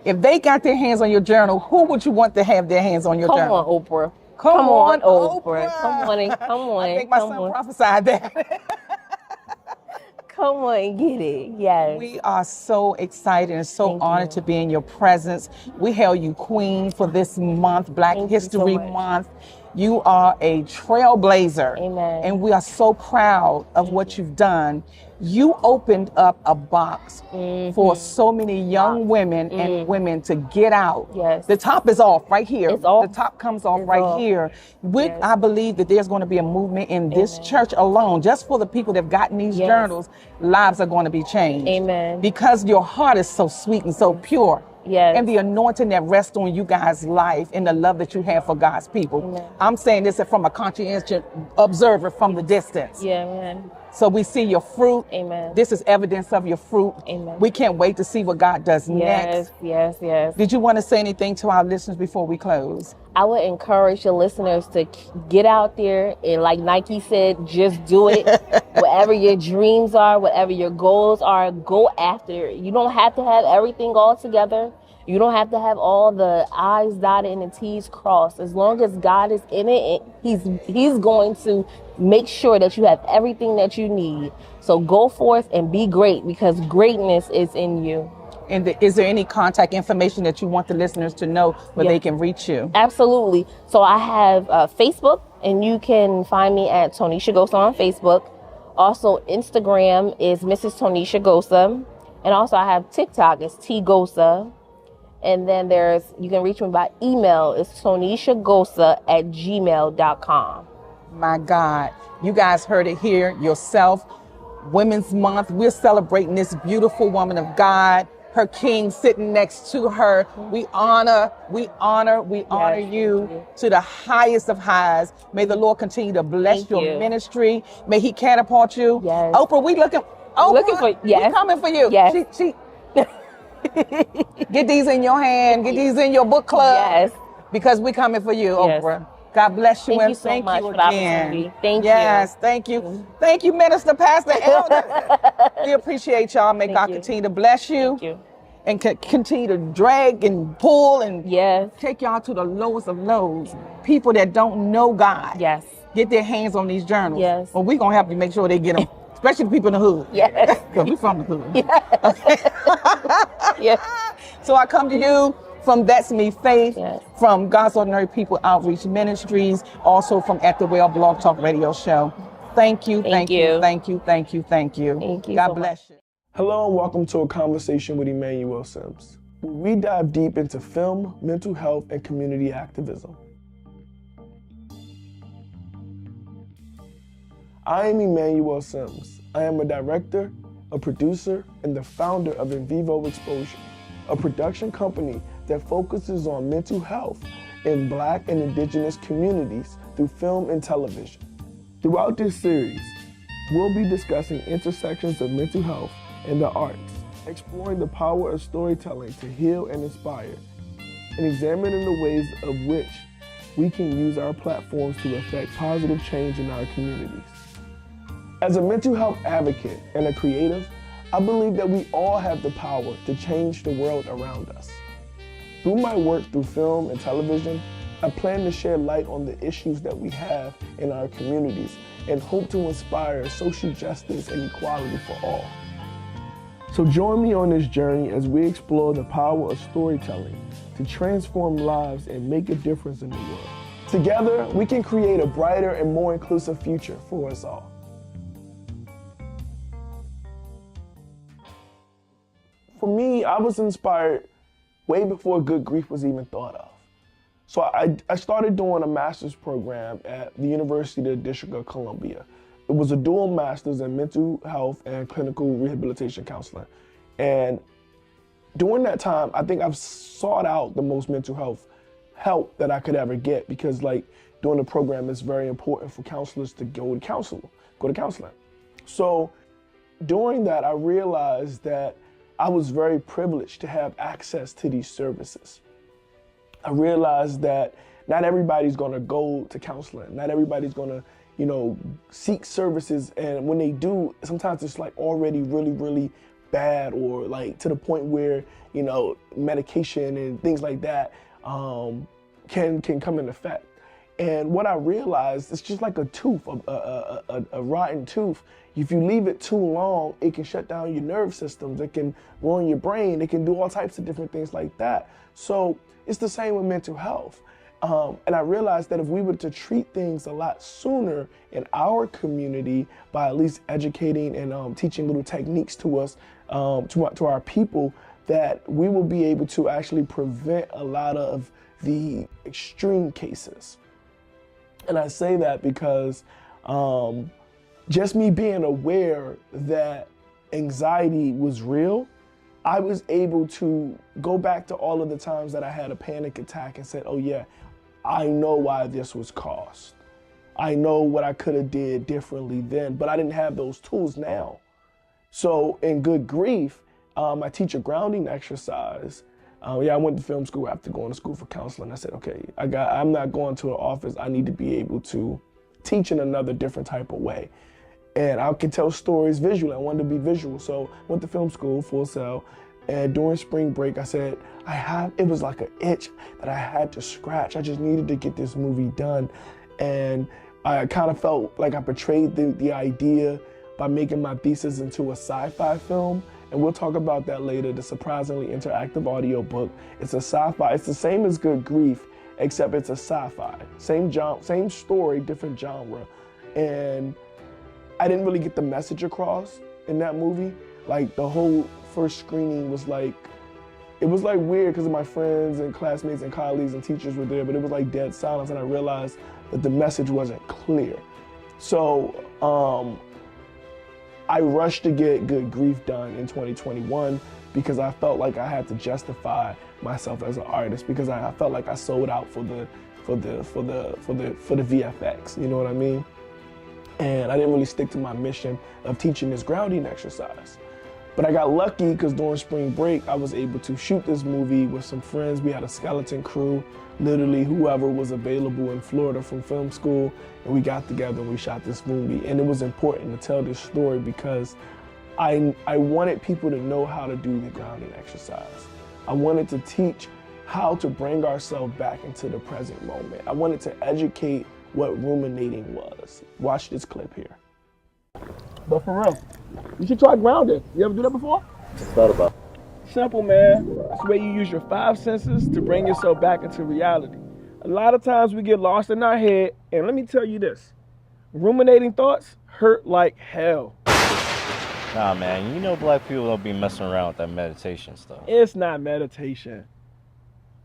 if they got their hands on your journal, who would you want to have their hands on your journal? Come on, Oprah. Come on, Oprah. Come on. I think my son prophesied that. Come on and get it. Yes. We are so excited and so honored to be in your presence. We hail you queen for this month, Black History Month. You are a trailblazer. Amen. And we are so proud of what you've done. You opened up a box for so many young women and women to get out. Yes. The top is off right here. It's off. The top comes off right here. I believe that there's going to be a movement in this church alone, just for the people that have gotten these journals, lives are going to be changed. Amen. Because your heart is so sweet and so pure. Yes. And the anointing that rests on you guys' life and the love that you have for God's people. Amen. I'm saying this from a conscientious observer from the distance. Yeah, man. So we see your fruit. Amen. This is evidence of your fruit. Amen. We can't wait to see what God does next. Yes. Did you want to say anything to our listeners before we close? I would encourage your listeners to get out there and, like Nike said, just do it. Whatever your dreams are, whatever your goals are, go after it. You don't have to have everything all together. You don't have to have all the I's dotted and the T's crossed. As long as God is in it, He's going to make sure that you have everything that you need. So go forth and be great, because greatness is in you. And is there any contact information that you want the listeners to know where they can reach you? Absolutely. So I have Facebook, and you can find me at Tonisha Gosa on Facebook. Also, Instagram is Mrs. Tonisha Gosa. And also I have TikTok, it's T Gosa. And then you can reach me by email, it's tonishagosa@gmail.com. My God, you guys heard it here yourself. Women's Month, we're celebrating this beautiful woman of God, her king sitting next to her. We honor you to the highest of highs. May the Lord continue to bless your ministry. May He catapult you. Yes. Oprah, we looking for we coming for you. Yes. She get these in your hand, get these in your book club. Yes. Because we coming for you, Yes. Oprah. God bless you. Thank and you so thank much you for the again. opportunity. Thank you. Yes, thank you. Thank you, Minister Pastor Elder. We appreciate y'all. May God continue to bless you. Thank you. And continue to drag and pull and take y'all to the lowest of lows. People that don't know God. Yes. Get their hands on these journals. Yes. Well, we're going to help you make sure they get them. Especially the people in the hood. Yes. Because we from the hood. Yes. So I come to you from That's Me Faith, from God's Ordinary People Outreach Ministries, also from At the Well Blog Talk Radio Show. Thank you, thank you. Thank you. Thank you God so bless you. Hello and welcome to A Conversation with Emmanuel Simms, where we dive deep into film, mental health, and community activism. I am Emmanuel Simms. I am a director, a producer, and the founder of In Vivo Exposure, a production company that focuses on mental health in Black and Indigenous communities through film and television. Throughout this series, we'll be discussing intersections of mental health and the arts, exploring the power of storytelling to heal and inspire, and examining the ways of which we can use our platforms to affect positive change in our communities. As a mental health advocate and a creative, I believe that we all have the power to change the world around us. Through my work through film and television, I plan to shed light on the issues that we have in our communities and hope to inspire social justice and equality for all. So join me on this journey as we explore the power of storytelling to transform lives and make a difference in the world. Together, we can create a brighter and more inclusive future for us all. For me, I was inspired way before Good Grief was even thought of. So I started doing a master's program at the University of the District of Columbia. It was a dual master's in mental health and clinical rehabilitation counseling. And during that time, I think I've sought out the most mental health help that I could ever get, because during the program, it's very important for counselors to go to counseling. So during that, I realized that I was very privileged to have access to these services. I realized that not everybody's gonna go to counseling. Not everybody's gonna, seek services. And when they do, sometimes it's already really, really bad, or to the point where, medication and things like that can come into effect. And what I realized, it's just like a tooth, a rotten tooth. If you leave it too long, it can shut down your nerve systems. It can ruin your brain. It can do all types of different things like that. So it's the same with mental health. And I realized that if we were to treat things a lot sooner in our community by at least educating and teaching little techniques to us, to our people, that we will be able to actually prevent a lot of the extreme cases. And I say that because just me being aware that anxiety was real, I was able to go back to all of the times that I had a panic attack and said, oh yeah, I know why this was caused. I know what I could have did differently then, but I didn't have those tools now. So in Good Grief, I teach a grounding exercise. I went to film school after going to school for counseling. I said, okay, I'm not going to an office. I need to be able to teach in another different type of way. And I can tell stories visually. I wanted to be visual. So went to film school, Full Sail. And during spring break, I said, it was like an itch that I had to scratch. I just needed to get this movie done. And I kind of felt like I portrayed the idea by making my thesis into a sci-fi film. And we'll talk about that later, the surprisingly interactive audiobook. It's a sci-fi, it's the same as Good Grief, except it's a sci-fi. Same story, different genre. And I didn't really get the message across in that movie. Like the whole first screening was like, it was like weird because my friends and classmates and colleagues and teachers were there, but it was like dead silence, and I realized that the message wasn't clear. So I rushed to get Good Grief done in 2021 because I felt like I had to justify myself as an artist, because I felt like I sold out for the VFX, you know what I mean? And I didn't really stick to my mission of teaching this grounding exercise. But I got lucky because during spring break, I was able to shoot this movie with some friends. We had a skeleton crew, literally whoever was available in Florida from film school, and we got together and we shot this movie. And it was important to tell this story because I wanted people to know how to do the grounding exercise. I wanted to teach how to bring ourselves back into the present moment. I wanted to educate what ruminating was. Watch this clip here. But for real, you should try grounding. You ever do that before? Thought about it. Simple, man. It's where you use your 5 senses to bring yourself back into reality. A lot of times we get lost in our head, and let me tell you this, ruminating thoughts hurt like hell. Nah, man, you know black people don't be messing around with that meditation stuff. It's not meditation.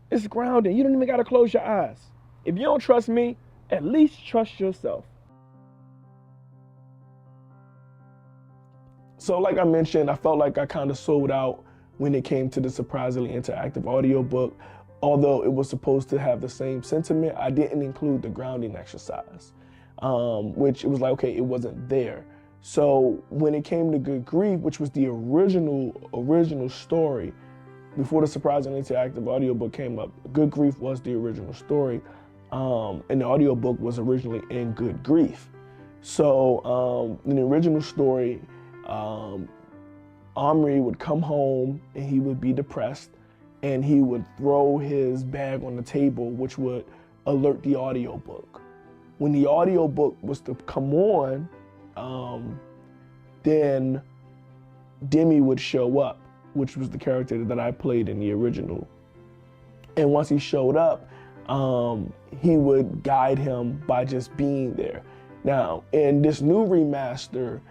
It's grounding. You don't even gotta close your eyes. If you don't trust me, at least trust yourself. So like I mentioned, I felt like I kind of sold out when it came to the surprisingly interactive audiobook. Although it was supposed to have the same sentiment, I didn't include the grounding exercise, which it was like, okay, it wasn't there. So when it came to Good Grief, which was the original story, before the surprisingly interactive audiobook came up, Good Grief was the original story, and the audiobook was originally in Good Grief. So in the original story, Omri would come home and he would be depressed, and he would throw his bag on the table, which would alert the audiobook. When the audiobook was to come on, then Demi would show up, which was the character that I played in the original. And once he showed up, he would guide him by just being there. Now, in this new remaster,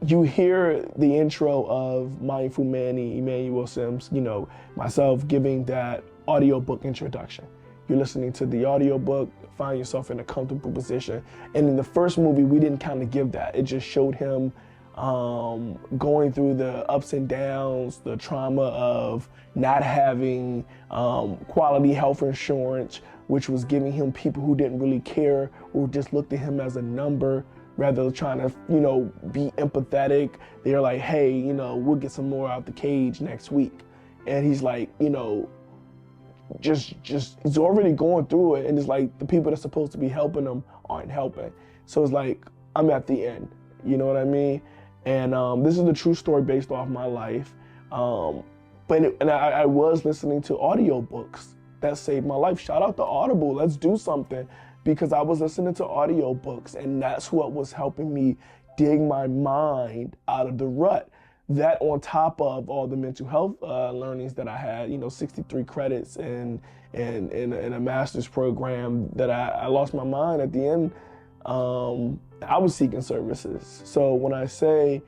you hear the intro of Mindful Manny, Emmanuel Simms, you know, myself giving that audiobook introduction. You're listening to the audiobook, find yourself in a comfortable position. And in the first movie, we didn't kind of give that. It just showed him going through the ups and downs, the trauma of not having quality health insurance, which was giving him people who didn't really care or just looked at him as a number, rather than trying to, you know, be empathetic. They're like, hey, you know, we'll get some more out the cage next week. And he's like, you know, just he's already going through it, and it's like the people that's supposed to be helping him aren't helping. So it's like, I'm at the end, you know what I mean? And this is the true story based off my life. I was listening to audiobooks that saved my life. Shout out to Audible, let's do something. Because I was listening to audiobooks, and that's what was helping me dig my mind out of the rut. That on top of all the mental health learnings that I had, you know, 63 credits in a master's program, that I lost my mind at the end. I was seeking services. So when I say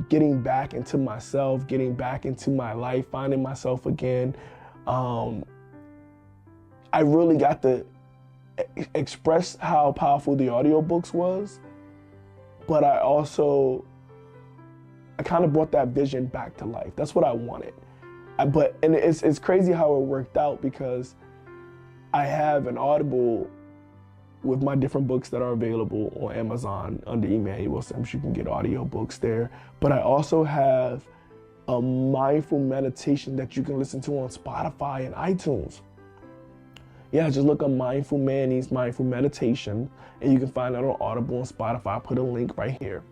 getting back into myself, getting back into my life, finding myself again, I really got to express how powerful the audiobooks was, but I kind of brought that vision back to life. That's what I wanted. And it's crazy how it worked out, because I have an Audible with my different books that are available on Amazon under Emmanuel Simms. You can get audiobooks there. But I also have a mindful meditation that you can listen to on Spotify and iTunes. Yeah, just look up Mindful Manny's Mindful Meditation, and you can find that on Audible and Spotify. I'll put a link right here.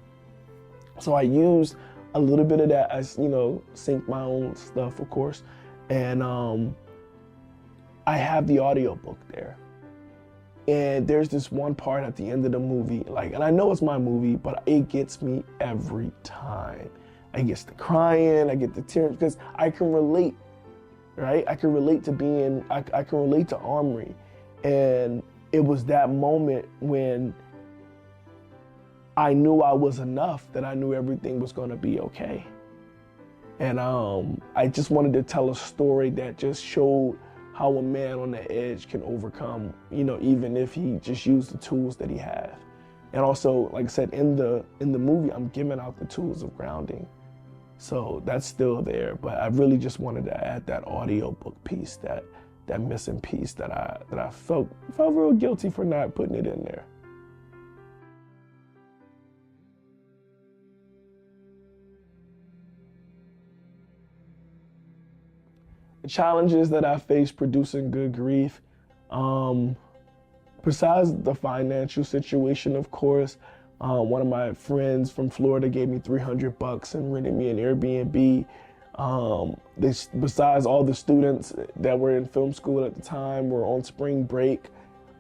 So I use a little bit of that as, you know, sync my own stuff, of course. And I have the audiobook there. And there's this one part at the end of the movie, like, and I know it's my movie, but it gets me every time. I get to crying, I get the tears, because I can relate, right? I can relate to being, I can relate to Omri. And it was that moment when I knew I was enough, that I knew everything was gonna be okay. And I just wanted to tell a story that just showed how a man on the edge can overcome, you know, even if he just used the tools that he has. And also, like I said, in the movie, I'm giving out the tools of grounding. So that's still there, but I really just wanted to add that audiobook piece, that missing piece that I felt real guilty for not putting it in there. The challenges that I face producing Good Grief, besides the financial situation, of course, one of my friends from Florida gave me $300 and rented me an Airbnb. Besides all the students that were in film school at the time were on spring break,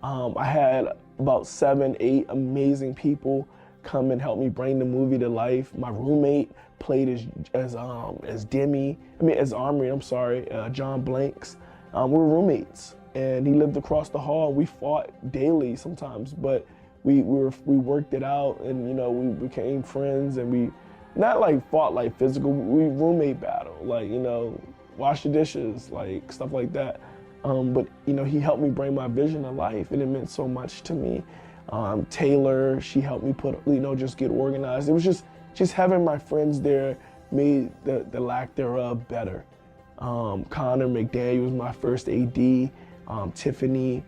I had about 7, 8 amazing people come and help me bring the movie to life. My roommate played as Omri, I'm sorry, John Blanks. We're roommates, and he lived across the hall. We fought daily sometimes, but we worked it out, and, you know, we became friends, and we not like fought like physical, we roommate battle, like, you know, wash the dishes, like stuff like that. But, you know, he helped me bring my vision to life, and it meant so much to me. Taylor, she helped me just get organized. It was just having my friends there made the lack thereof better. Connor McDaniel was my first AD, Tiffany,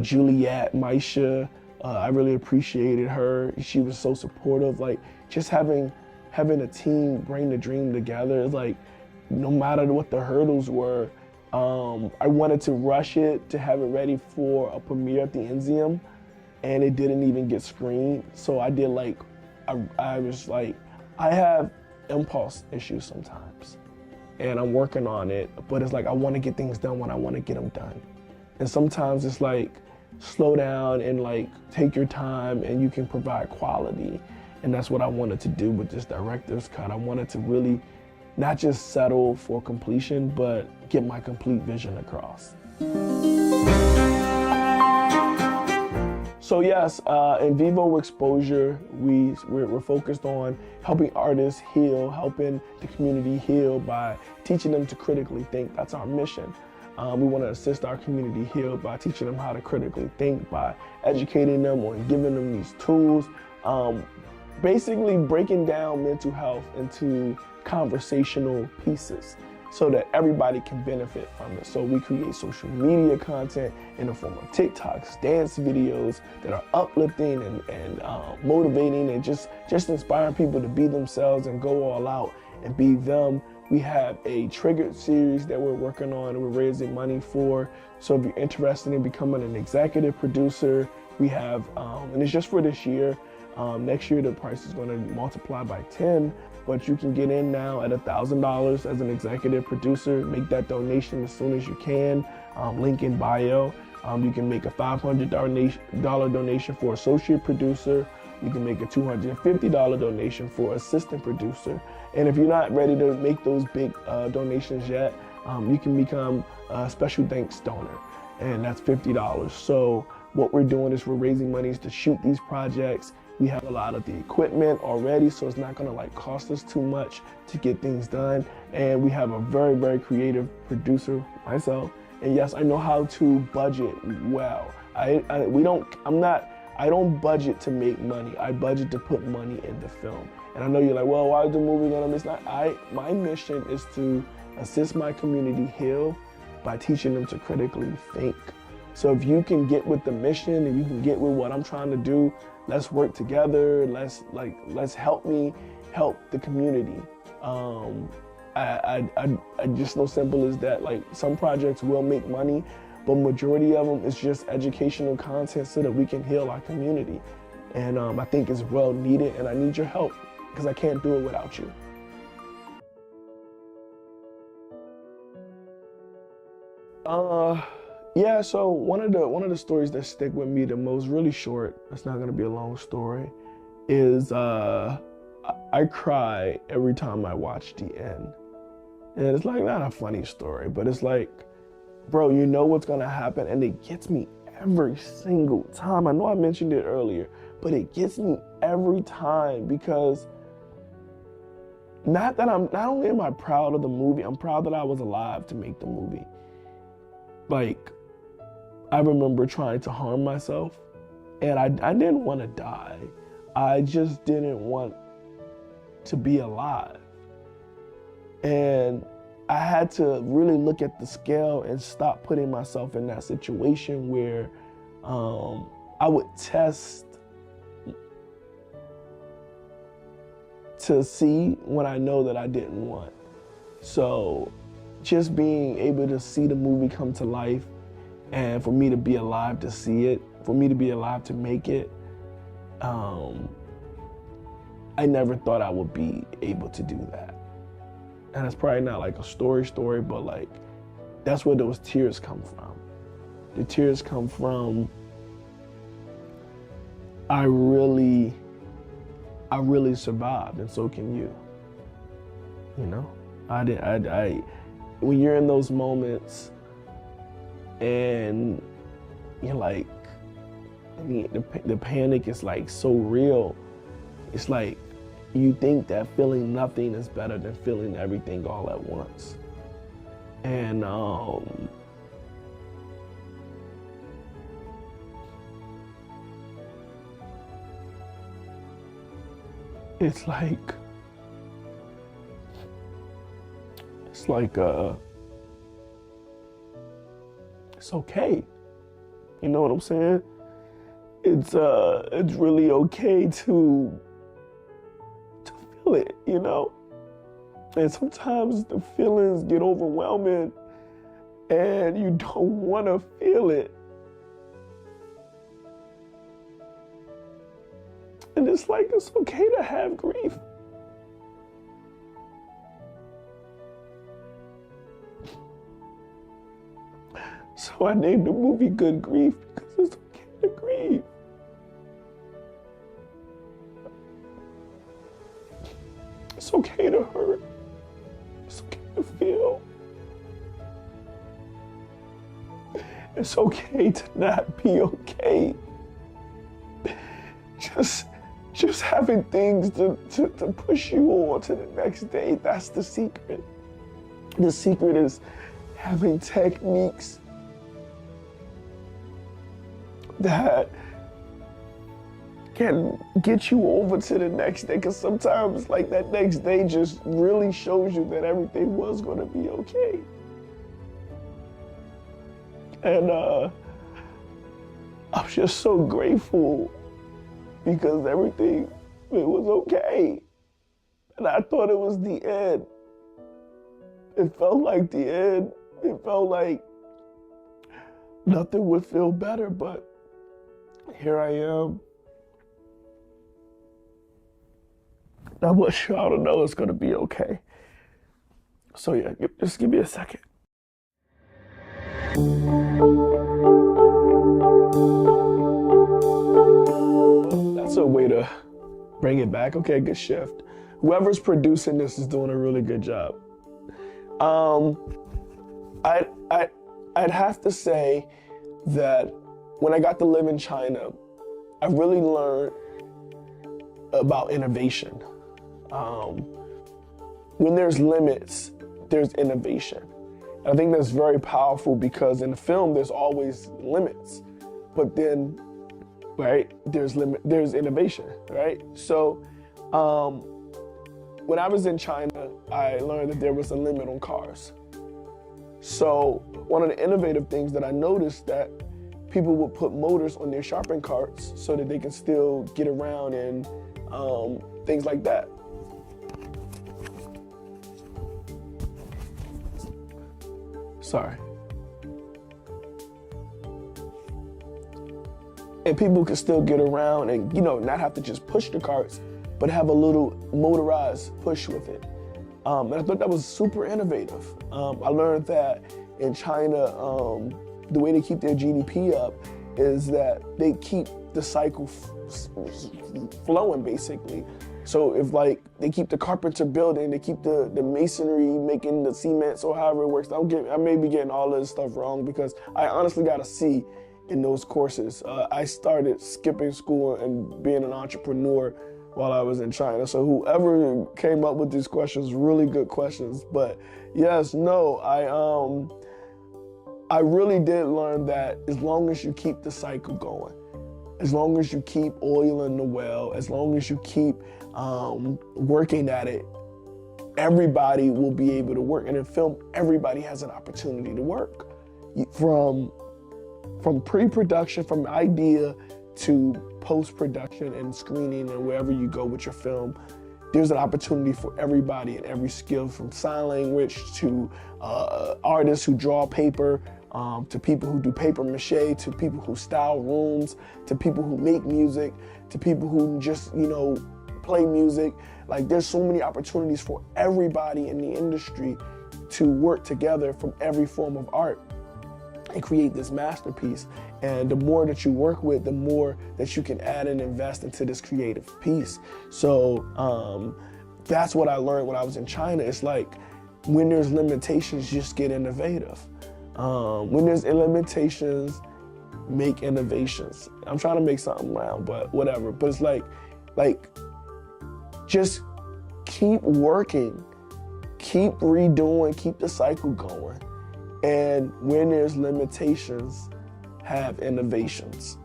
Juliet, Maisha, I really appreciated her. She was so supportive. Like, just having a team bring the dream together, like, no matter what the hurdles were, I wanted to rush it to have it ready for a premiere at the Enzium, and it didn't even get screened. So I did I was like, I have impulse issues sometimes, and I'm working on it, but it's like I want to get things done when I want to get them done. And sometimes it's like, slow down and like take your time, and you can provide quality. And that's what I wanted to do with this director's cut. I wanted to really not just settle for completion, but get my complete vision across. So yes, in Vivo Exposure, we're focused on helping artists heal, helping the community heal by teaching them to critically think. That's our mission. We want to assist our community heal by teaching them how to critically think, by educating them on giving them these tools, basically breaking down mental health into conversational pieces so that everybody can benefit from it. So we create social media content in the form of TikToks, dance videos that are uplifting and motivating, and just inspiring people to be themselves and go all out and be them. We have a Triggered series that we're working on and we're raising money for. So if you're interested in becoming an executive producer, we have, and it's just for this year. Next year, the price is going to multiply by 10, but you can get in now at $1,000 as an executive producer. Make that donation as soon as you can. Link in bio. You can make a $500 donation for associate producer. You can make a $250 donation for assistant producer. And if you're not ready to make those big donations yet, you can become a special thanks donor, and that's $50. So what we're doing is we're raising monies to shoot these projects. We have a lot of the equipment already, so it's not gonna cost us too much to get things done. And we have a very, very creative producer, myself. And yes, I know how to budget well. I don't budget to make money. I budget to put money in the film. And I know you're like, well, why is the movie gonna miss? My mission is to assist my community heal by teaching them to critically think. So if you can get with the mission and you can get with what I'm trying to do, let's work together. Let's help me help the community. I just know simple as that. Like, some projects will make money, but majority of them is just educational content so that we can heal our community. And I think it's well needed, and I need your help because I can't do it without you. Yeah, so one of the stories that stick with me the most, really short, it's not gonna be a long story, is I cry every time I watch the end. And it's like not a funny story, but it's like, bro, you know what's gonna happen, and it gets me every single time. I know I mentioned it earlier, but it gets me every time because not only am I proud of the movie, I'm proud that I was alive to make the movie. Like, I remember trying to harm myself, and I didn't want to die. I just didn't want to be alive. And I had to really look at the scale and stop putting myself in that situation where I would test to see when I know that I didn't want. So just being able to see the movie come to life, and for me to be alive to see it, for me to be alive to make it, I never thought I would be able to do that. And it's probably not like a story, but like, that's where those tears come from. The tears come from, I really survived, and so can you. You know, when you're in those moments and you're like, I mean, the panic is like so real. It's like you think that feeling nothing is better than feeling everything all at once. And it's like it's okay. You know what I'm saying? It's really okay to feel it, you know? And sometimes the feelings get overwhelming and you don't want to feel it. And it's like, it's okay to have grief. So I named the movie Good Grief because it's okay to grieve. It's okay to hurt. It's okay to feel. It's okay to not be okay. Just having things to push you on to the next day, that's the secret. The secret is having techniques that can get you over to the next day, because sometimes like that next day just really shows you that everything was going to be okay. And I'm just so grateful because everything, it was okay. And I thought it was the end. It felt like the end. It felt like nothing would feel better, but here I am. I want y'all to know it's gonna be okay. So yeah, just give me a second. That's a way to bring it back. Okay, good shift. Whoever's producing this is doing a really good job. I'd have to say that when I got to live in China, I really learned about innovation. When there's limits, there's innovation. And I think that's very powerful because in the film, there's always limits, but then, right, there's innovation, right? So when I was in China, I learned that there was a limit on cars. So one of the innovative things that I noticed that people would put motors on their shopping carts so that they can still get around and things like that. Sorry. And people can still get around and, not have to just push the carts, but have a little motorized push with it. And I thought that was super innovative. I learned that in China, the way they keep their GDP up is that they keep the cycle flowing, basically. So if they keep the carpenter building, they keep the masonry making the cement, so however it works. I may be getting all this stuff wrong because I honestly got a C in those courses. I started skipping school and being an entrepreneur while I was in China. So whoever came up with these questions, really good questions. But yes, no, I really did learn that as long as you keep the cycle going, as long as you keep oiling the well, as long as you keep working at it, everybody will be able to work. And in film, everybody has an opportunity to work. From pre-production, from idea to post-production and screening and wherever you go with your film, there's an opportunity for everybody and every skill, from sign language to artists who draw paper, to people who do paper mache, to people who style rooms, to people who make music, to people who just, play music. There's so many opportunities for everybody in the industry to work together from every form of art and create this masterpiece. And the more that you work with, the more that you can add and invest into this creative piece. So that's what I learned when I was in China. It's when there's limitations, just get innovative. When there's limitations, make innovations. I'm trying to make something round, but whatever. But it's just keep working, keep redoing, keep the cycle going. And when there's limitations, have innovations.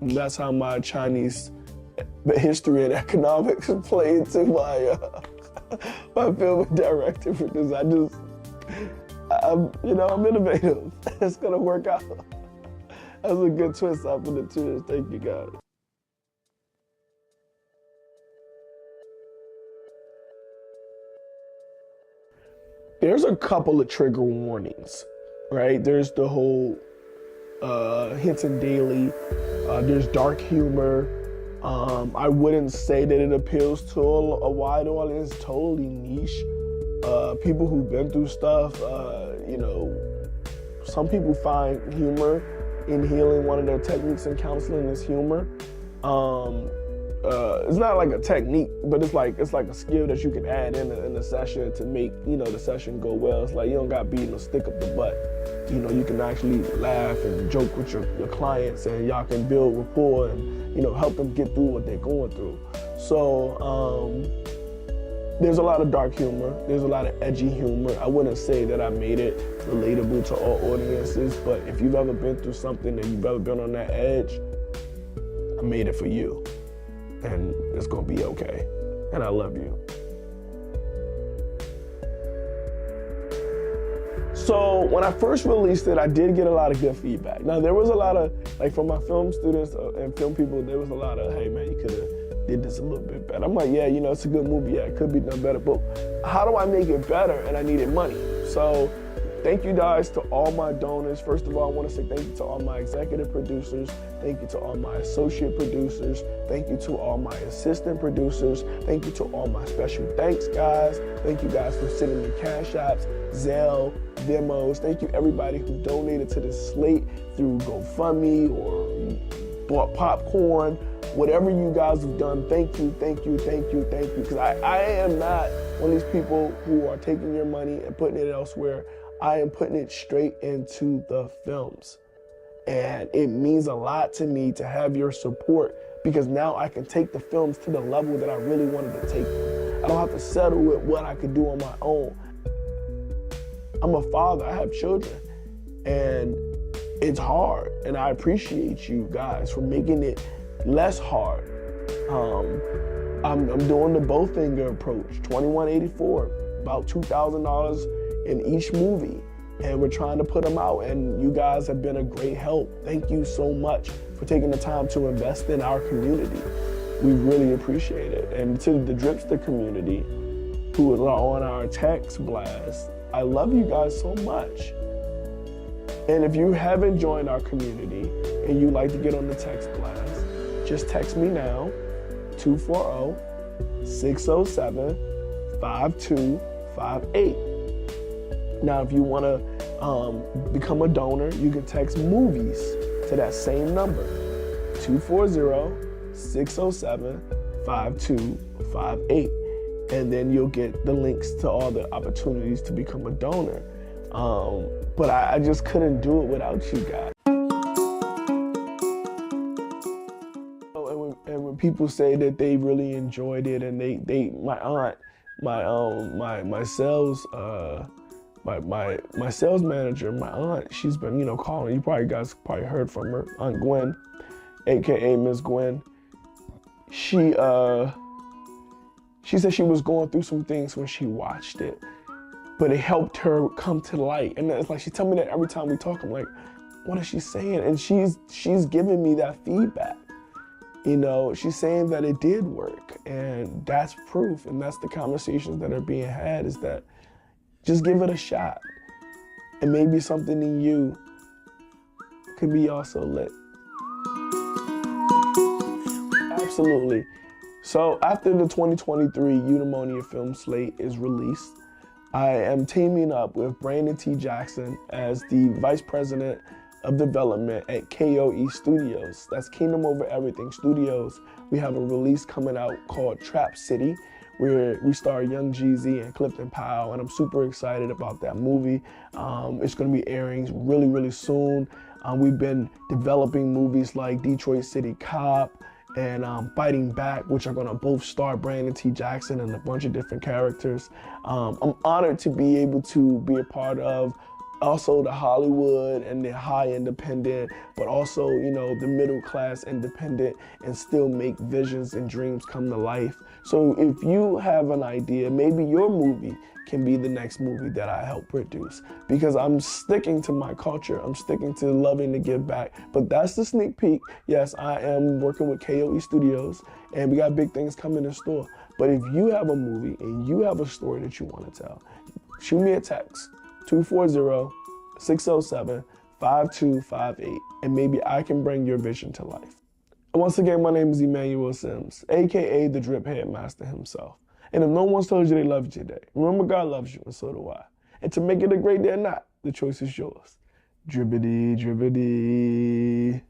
And that's how my Chinese history and economics play into my film and directing, because I'm innovative. It's gonna work out. That's a good twist up in the twist. Thank you, guys. There's a couple of trigger warnings, right? There's the whole Hinton Daily. There's dark humor. I wouldn't say that it appeals to a wide audience, totally niche. People who've been through stuff, some people find humor in healing. One of their techniques in counseling is humor. It's not like a technique, but it's like a skill that you can add in a session to make, the session go well. It's you don't got beating a stick up the butt. You can actually laugh and joke with your clients, and y'all can build rapport and, help them get through what they're going through. So there's a lot of dark humor. There's a lot of edgy humor. I wouldn't say that I made it relatable to all audiences, but if you've ever been through something and you've ever been on that edge, I made it for you. And it's gonna be okay. And I love you. So when I first released it, I did get a lot of good feedback. Now there was a lot of, from my film students and film people, there was a lot of, hey man, you could have did this a little bit better. I'm like, yeah, it's a good movie, yeah, it could be done better, but how do I make it better? And I needed money. So thank you guys to all my donors. First of all, I want to say thank you to all my executive producers. Thank you to all my associate producers. Thank you to all my assistant producers. Thank you to all my special thanks guys. Thank you guys for sending me cash apps, Zelle, Venmos. Thank you everybody who donated to this slate through GoFundMe or bought popcorn. Whatever you guys have done, thank you, thank you, thank you, thank you. Because I am not one of these people who are taking your money and putting it elsewhere. I am putting it straight into the films. And it means a lot to me to have your support, because now I can take the films to the level that I really wanted to take them. I don't have to settle with what I could do on my own. I'm a father, I have children, and it's hard. And I appreciate you guys for making it less hard. I'm doing the Bowfinger approach, $21.84, about $2,000 in each movie. and we're trying to put them out, and you guys have been a great help. Thank you so much for taking the time to invest in our community. We really appreciate it. And to the Dripster community who are on our text blast, I love you guys so much. And if you haven't joined our community and you'd like to get on the text blast, just text me now, 240-607-5258. Now, if you want to become a donor, you can text movies to that same number, 240-607-5258. And then you'll get the links to all the opportunities to become a donor. But I just couldn't do it without you guys. And when people say that they really enjoyed it, and my aunt, my sales manager, my aunt, she's been calling. You guys probably heard from her, Aunt Gwen, aka Miss Gwen. She said she was going through some things when she watched it, but it helped her come to light. And it's like she tell me that every time we talk. I'm like, what is she saying? And she's giving me that feedback. She's saying that it did work, and that's proof. And that's the conversations that are being had, is that just give it a shot, and maybe something in you could be also lit. Absolutely. So after the 2023 Eudaimonia film slate is released, I am teaming up with Brandon T. Jackson as the Vice President of Development at KOE Studios. That's Kingdom Over Everything Studios. We have a release coming out called Trap City, where we star Young Jeezy and Clifton Powell, and I'm super excited about that movie. It's gonna be airing really, really soon. We've been developing movies like Detroit City Cop and Fighting Back, which are gonna both star Brandon T. Jackson and a bunch of different characters. I'm honored to be able to be a part of also the Hollywood and the high independent, but also, the middle class independent, and still make visions and dreams come to life. So if you have an idea, maybe your movie can be the next movie that I help produce, because I'm sticking to my culture. I'm sticking to loving to give back. But that's the sneak peek. Yes, I am working with KOE Studios, and we got big things coming in store. But if you have a movie and you have a story that you want to tell, shoot me a text, 240-607-5258, and maybe I can bring your vision to life. And once again, my name is Emmanuel Simms, aka the Drip Headmaster himself. And if no one's told you they love you today, remember God loves you, and so do I. And to make it a great day or not, the choice is yours. Dribbity, dribbity.